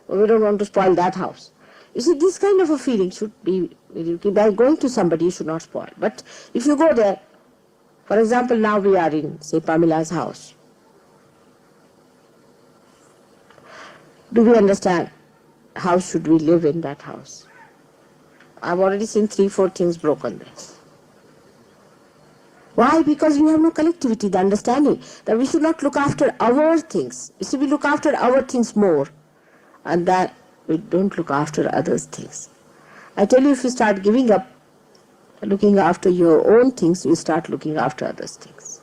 We don't want to spoil that house. You see, this kind of a feeling should be, by going to somebody, you should not spoil. But if you go there, for example, now we are in, say, Pamila's house. Do we understand how should we live in that house? I've already seen 3-4 things broken there. Why? Because we have no collectivity, the understanding that we should not look after our things. You see, we look after our things more, and that we don't look after others' things. I tell you, if you start giving up looking after your own things, you start looking after others' things.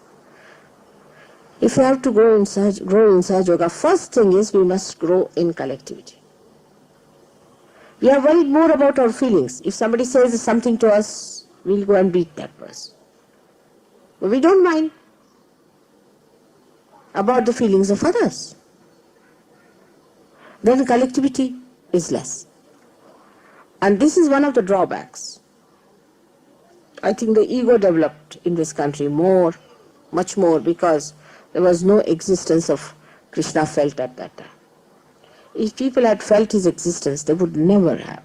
If you have to grow in Sahaja Yoga, first thing is we must grow in collectivity. We are worried more about our feelings. If somebody says something to us, we'll go and beat that person. But we don't mind about the feelings of others. Then collectivity is less. And this is one of the drawbacks. I think the ego developed in this country much more, because there was no existence of Krishna felt at that time. If people had felt his existence, they would never have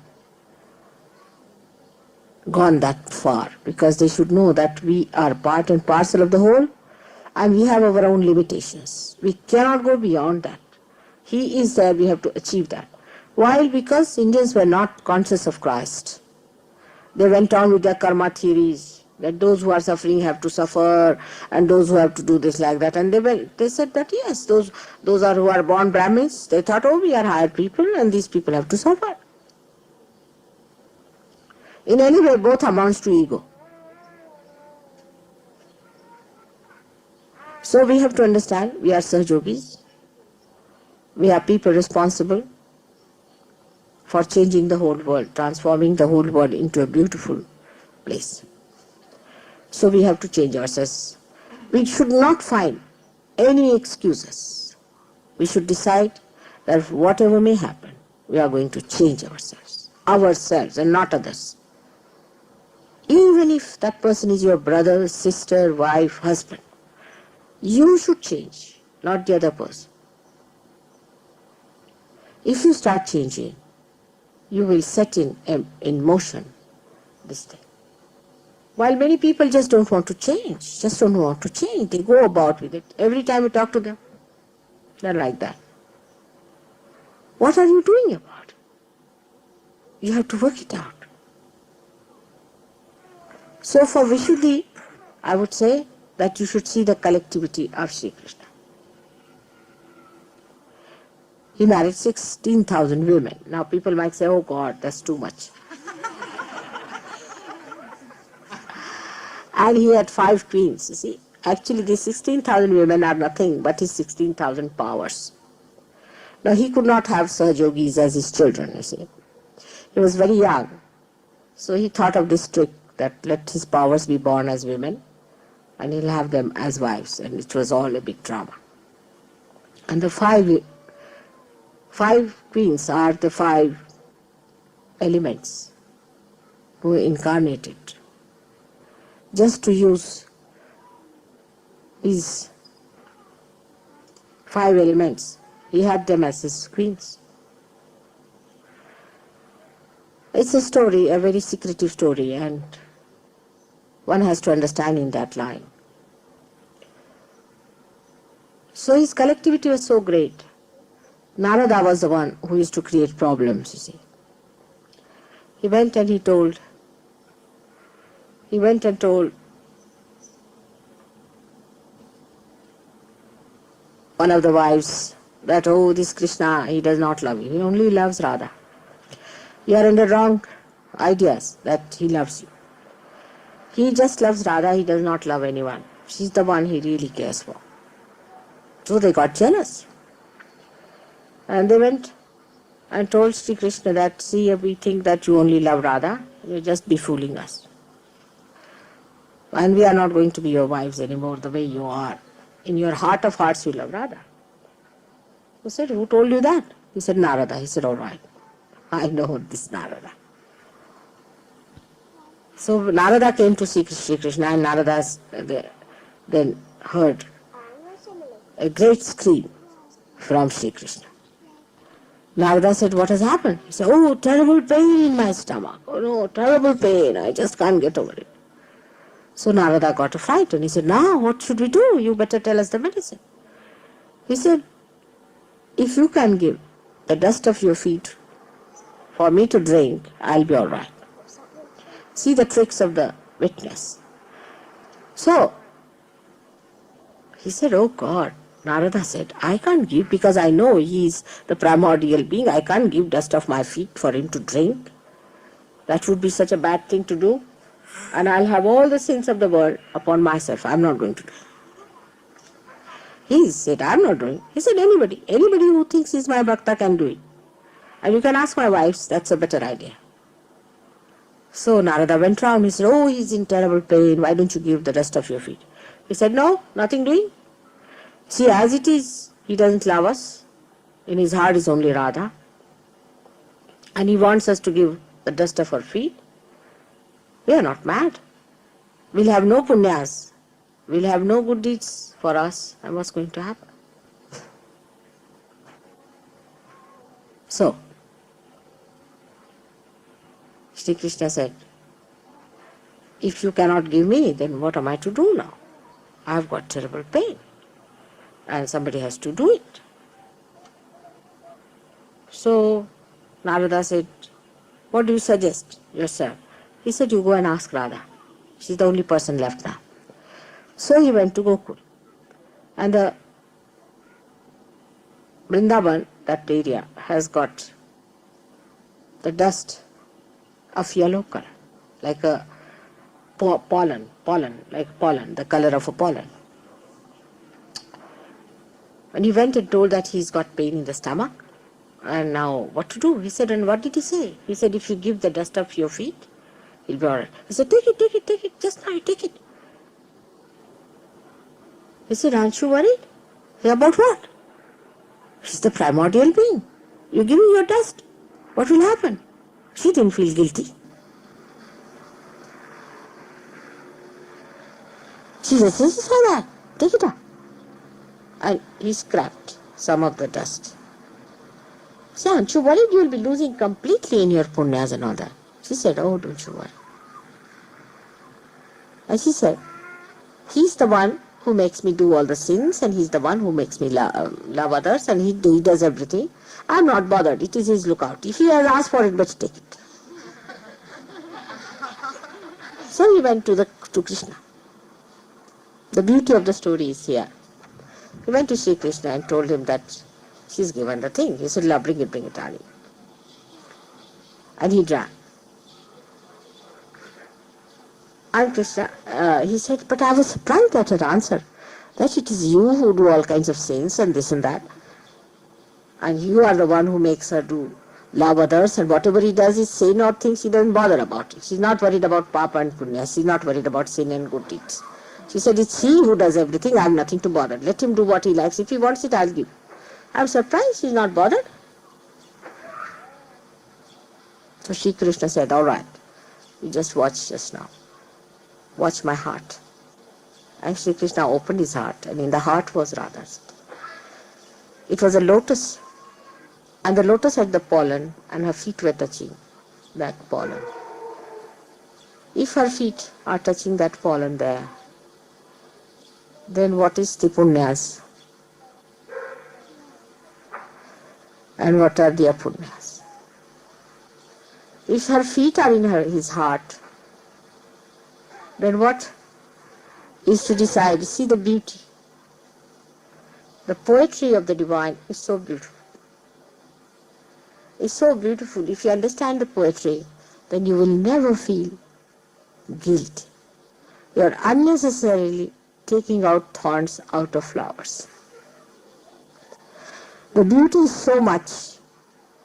gone that far, because they should know that we are part and parcel of the whole, and we have our own limitations. We cannot go beyond that. He is there, we have to achieve that. Why? Because Indians were not conscious of Christ. They went on with their karma theories, that those who are suffering have to suffer, and those who have to do this like that. And they said that yes, those are who are born Brahmins. They thought, oh, we are higher people, and these people have to suffer. In any way, both amounts to ego. So we have to understand, we are Sahajogis. We are people responsible for changing the whole world, transforming the whole world into a beautiful place. So we have to change ourselves. We should not find any excuses. We should decide that whatever may happen, we are going to change ourselves and not others. Even if that person is your brother, sister, wife, husband, you should change, not the other person. If you start changing, you will set in motion this thing. While many people just don't want to change, they go about with it. Every time you talk to them, they're like that. What are you doing about it? You have to work it out. So for Vishuddhi, I would say that you should see the collectivity of Shri Krishna. He married 16,000 women. Now people might say, oh God, that's too much. And he had 5 queens, you see. Actually, these 16,000 women are nothing but his 16,000 powers. Now, he could not have Sahajogis as his children, you see. He was very young. So he thought of this trick that let his powers be born as women and he'll have them as wives. And it was all a big drama. And the 5 queens are the 5 elements who were incarnated just to use these 5 elements. He had them as his queens. It's a story, a very secretive story, and one has to understand in that line. So his collectivity was so great. Narada was the one who used to create problems, you see. He went and told one of the wives that, oh, this Krishna, he does not love you. He only loves Radha. You are under wrong ideas that he loves you. He just loves Radha, he does not love anyone. She's the one he really cares for. So they got jealous. And they went and told Shri Krishna that, see, we think that you only love Radha, you're just befooling us. And we are not going to be your wives anymore the way you are. In your heart of hearts you love Radha. He said, who told you that? He said, Narada. He said, all right, I know this Narada. So Narada came to see Shri Krishna, and Narada then heard a great scream from Shri Krishna. Narada said, what has happened? He said, oh, terrible pain in my stomach. Oh no, terrible pain. I just can't get over it. So Narada got a fright and he said, now what should we do? You better tell us the medicine. He said, if you can give the dust of your feet for me to drink, I'll be all right. See the tricks of the witness. So he said, oh God. Narada said, I can't give, because I know he is the primordial being. I can't give dust of my feet for him to drink. That would be such a bad thing to do. And I'll have all the sins of the world upon myself. I'm not going to do it. He said, I'm not doing it. He said, anybody who thinks he's my bhakta can do it. And you can ask my wives, that's a better idea. So Narada went round. He said, oh, he's in terrible pain. Why don't you give the dust of your feet? He said, no, nothing doing. See, as it is, he doesn't love us. In his heart is only Radha. And he wants us to give the dust of our feet. We are not mad. We'll have no punyas. We'll have no good deeds for us. And what's going to happen? So, Shri Krishna said, if you cannot give me, then what am I to do now? I've got terrible pain. And somebody has to do it. So Narada said, what do you suggest yourself? He said, you go and ask Radha. She's the only person left now. So he went to Gokul. And the Vrindavan, that area, has got the dust of yellow color, like a pollen, the color of a pollen. And he went and told that he's got pain in the stomach. And now what to do? He said, and what did he say? He said, if you give the dust of your feet, he'll be all right. He said, take it, just now, take it. He said, aren't you worried? He said, about what? He's the primordial being. You give him your dust. What will happen? She didn't feel guilty. She said, this is for that. Take it up. And he scrapped some of the dust. He said, aren't you worried? You will be losing completely in your punyas and all that. She said, oh, don't you worry. And she said, he's the one who makes me do all the sins, and he's the one who makes me love others, and he does everything. I'm not bothered. It is his lookout. If he has asked for it, better take it. So he went to Krishna. The beauty of the story is here. He went to Shri Krishna and told him that she's given the thing. He said, love, bring it, Rani. And he drank. And Krishna, he said, but I was surprised at her answer, that it is you who do all kinds of sins and this and that. And you are the one who makes her love others, and whatever he does is sin or things, she doesn't bother about it. She's not worried about papa and punya. She's not worried about sin and good deeds. She said, it's he who does everything. I have nothing to bother. Let him do what he likes. If he wants it, I'll give. I'm surprised she's not bothered. So Shri Krishna said, all right, you just watch just now. Watch my heart. And Shri Krishna opened his heart, and in the heart was Radha's. It was a lotus, and the lotus had the pollen, and her feet were touching that pollen. If her feet are touching that pollen there, then what is the punyas? And what are the apunyas? If her feet are in his heart, then what is to decide? See the beauty. The poetry of the divine is so beautiful. It's so beautiful. If you understand the poetry, then you will never feel guilt. You are unnecessarily taking out thorns out of flowers. The beauty is so much.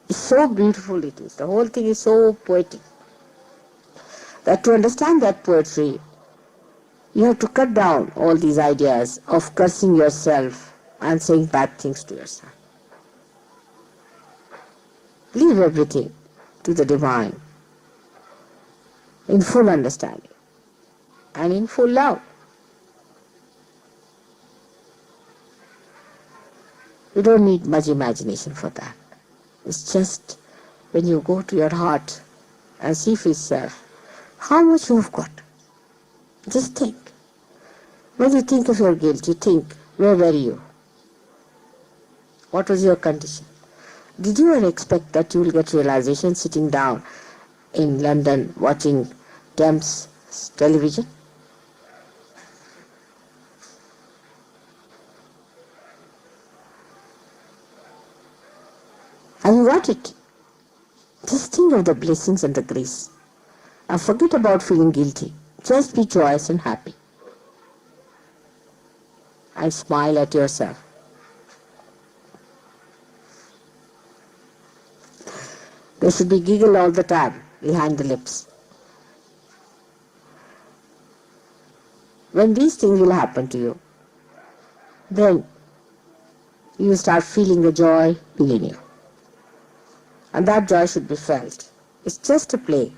It's so beautiful it is. The whole thing is so poetic that to understand that poetry, you have to cut down all these ideas of cursing yourself and saying bad things to yourself. Leave everything to the divine in full understanding and in full love. You don't need much imagination for that. It's just when you go to your heart and see for yourself how much you've got. Just think. When you think of your guilt, you think, where were you? What was your condition? Did you ever expect that you will get realization sitting down in London watching Thames television? And you got it. Just think of the blessings and the grace. And forget about feeling guilty. Just be joyous and happy. And smile at yourself. There should be giggle all the time behind the lips. When these things will happen to you, then you will start feeling the joy within you. And that joy should be felt. It's just a play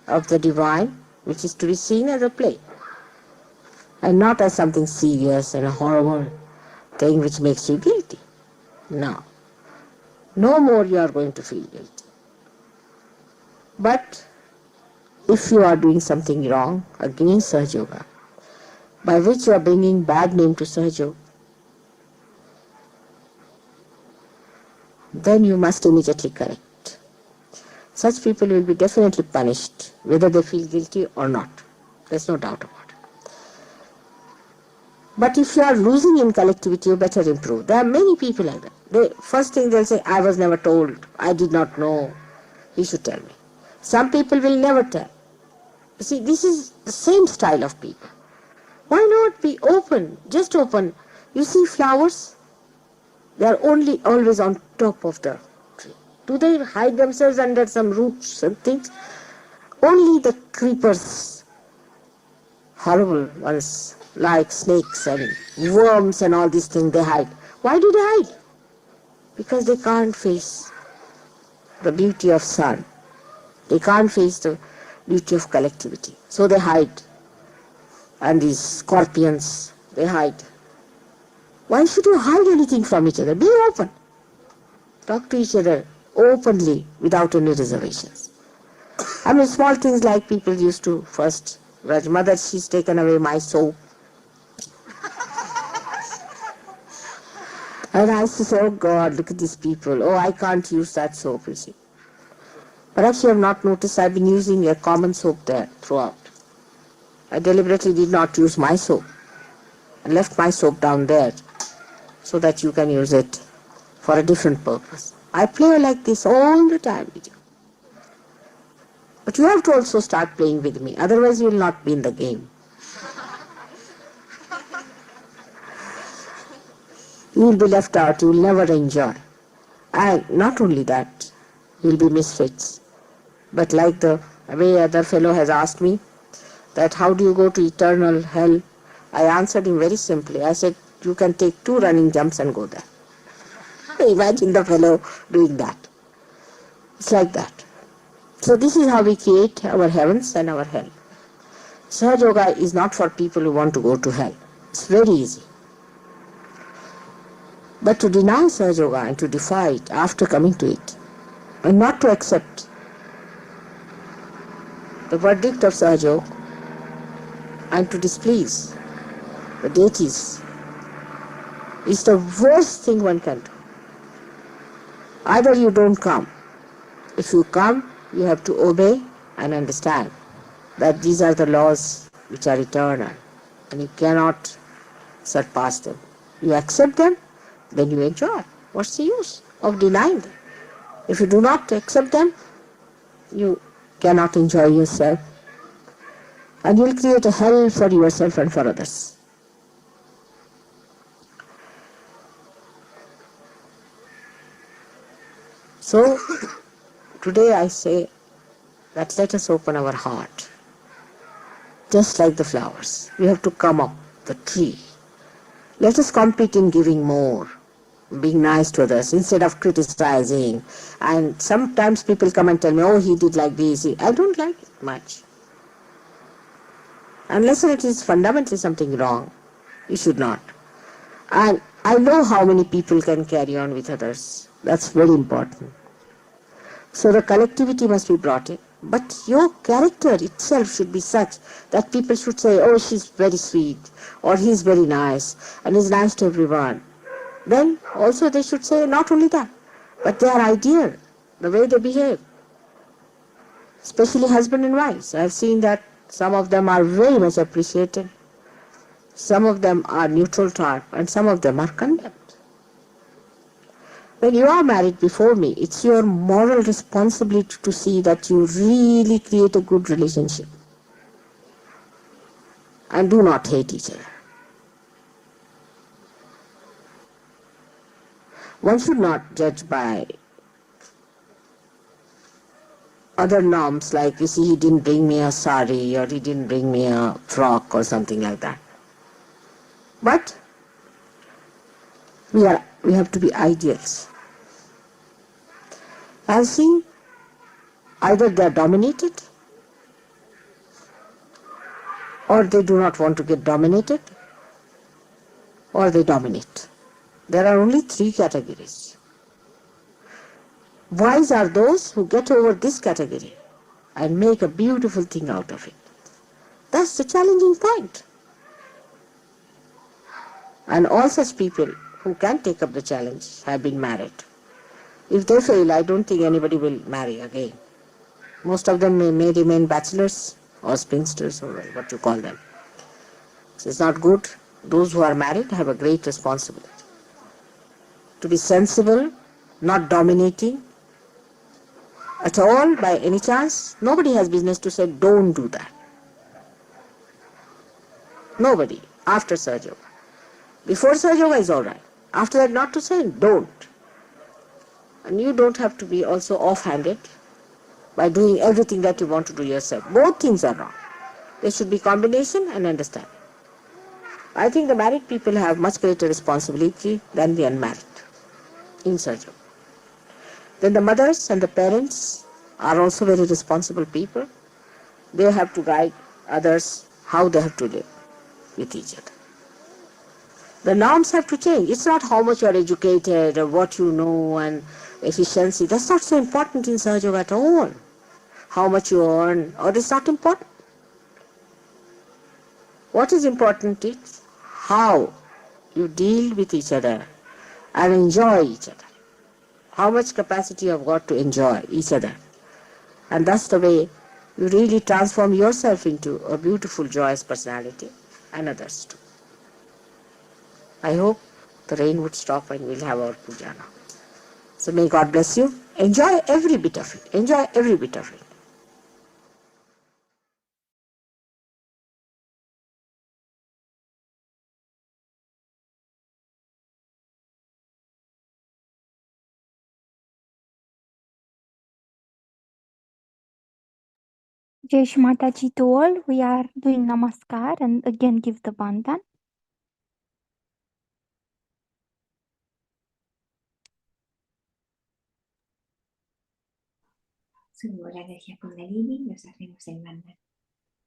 of the divine, which is to be seen as a play, and not as something serious and a horrible thing which makes you guilty. No. No more you are going to feel guilty. But if you are doing something wrong against Sahaja Yoga, by which you are bringing bad name to Sahaja Yoga, then you must immediately correct. Such people will be definitely punished, whether they feel guilty or not. There's no doubt about it. But if you are losing in collectivity, you better improve. There are many people like that. First thing they'll say, I was never told, I did not know, he should tell me. Some people will never tell. You see, this is the same style of people. Why not be open, just open? You see flowers, they are only always on top of the tree. Do they hide themselves under some roots and things? Only the creepers, horrible ones, like snakes and worms and all these things, they hide. Why do they hide? Because they can't face the beauty of sun. They can't face the beauty of collectivity. So they hide. And these scorpions, they hide. Why should you hide anything from each other? Be open. Talk to each other openly without any reservations. I mean, small things like people used to first grudge, mother, she's taken away my soap. And I used to say, oh God, look at these people. Oh, I can't use that soap, you see. Perhaps you have not noticed I've been using a common soap there throughout. I deliberately did not use my soap. I left my soap down there so that you can use it for a different purpose. I play like this all the time with you. But you have to also start playing with me, otherwise you will not be in the game. You will be left out, you will never enjoy. And not only that, you will be misfits. But like the way other fellow has asked me, that how do you go to eternal hell? I answered him very simply. I said, you can take 2 running jumps and go there. Imagine the fellow doing that. It's like that. So this is how we create our heavens and our hell. Sahaja Yoga is not for people who want to go to hell. It's very easy. But to deny Sahaja Yoga and to defy it after coming to it, and not to accept the verdict of Sahaja Yoga and to displease the deities is the worst thing one can do. Either you don't come. If you come, you have to obey and understand that these are the laws which are eternal and you cannot surpass them. You accept them, then you enjoy. What's the use of denying them? If you do not accept them, you cannot enjoy yourself and you will create a hell for yourself and for others. So today I say that let us open our heart, just like the flowers. We have to come up the tree. Let us compete in giving more, being nice to others instead of criticizing. And sometimes people come and tell me, oh, he did like this. I don't like it much. Unless it is fundamentally something wrong, you should not. And I know how many people can carry on with others. That's very important. So the collectivity must be brought in. But your character itself should be such that people should say, oh, she's very sweet, or he's very nice, and he's nice to everyone. Then also they should say not only that, but their ideal, the way they behave, especially husband and wives. I've seen that some of them are very much appreciated, some of them are neutral type, and some of them are condemned. When you are married before me, it's your moral responsibility to see that you really create a good relationship and do not hate each other. One should not judge by other norms like, you see, he didn't bring me a sari or he didn't bring me a frock or something like that. But we have to be ideals. I've seen either they are dominated or they do not want to get dominated or they dominate. There are only three categories. Wise are those who get over this category and make a beautiful thing out of it. That's the challenging point. And all such people who can take up the challenge have been married. If they fail, I don't think anybody will marry again. Most of them may remain bachelors or spinsters or what you call them. So it's not good. Those who are married have a great responsibility. To be sensible, not dominating at all by any chance. Nobody has business to say don't do that. Nobody. After Sahaja Yoga. Before Sahaja Yoga is alright. After that not to say don't. And you don't have to be also off-handed by doing everything that you want to do yourself. Both things are wrong. There should be combination and understanding. I think the married people have much greater responsibility than the unmarried in Sahaja Yoga. Then the mothers and the parents are also very responsible people. They have to guide others how they have to live with each other. The norms have to change. It's not how much you are educated or what you know and efficiency. That's not so important in Sahaja Yoga at all. How much you earn, or it's not important. What is important is how you deal with each other and enjoy each other. How much capacity you have got to enjoy each other. And that's the way you really transform yourself into a beautiful, joyous personality and others too. I hope the rain would stop and we'll have our puja now. So may God bless you. Enjoy every bit of it. Enjoy every bit of it. Jai Shri Mataji to all. We are doing Namaskar and again give the Bandhan. Subimos la energía Kundalini y nos hacemos el mantra.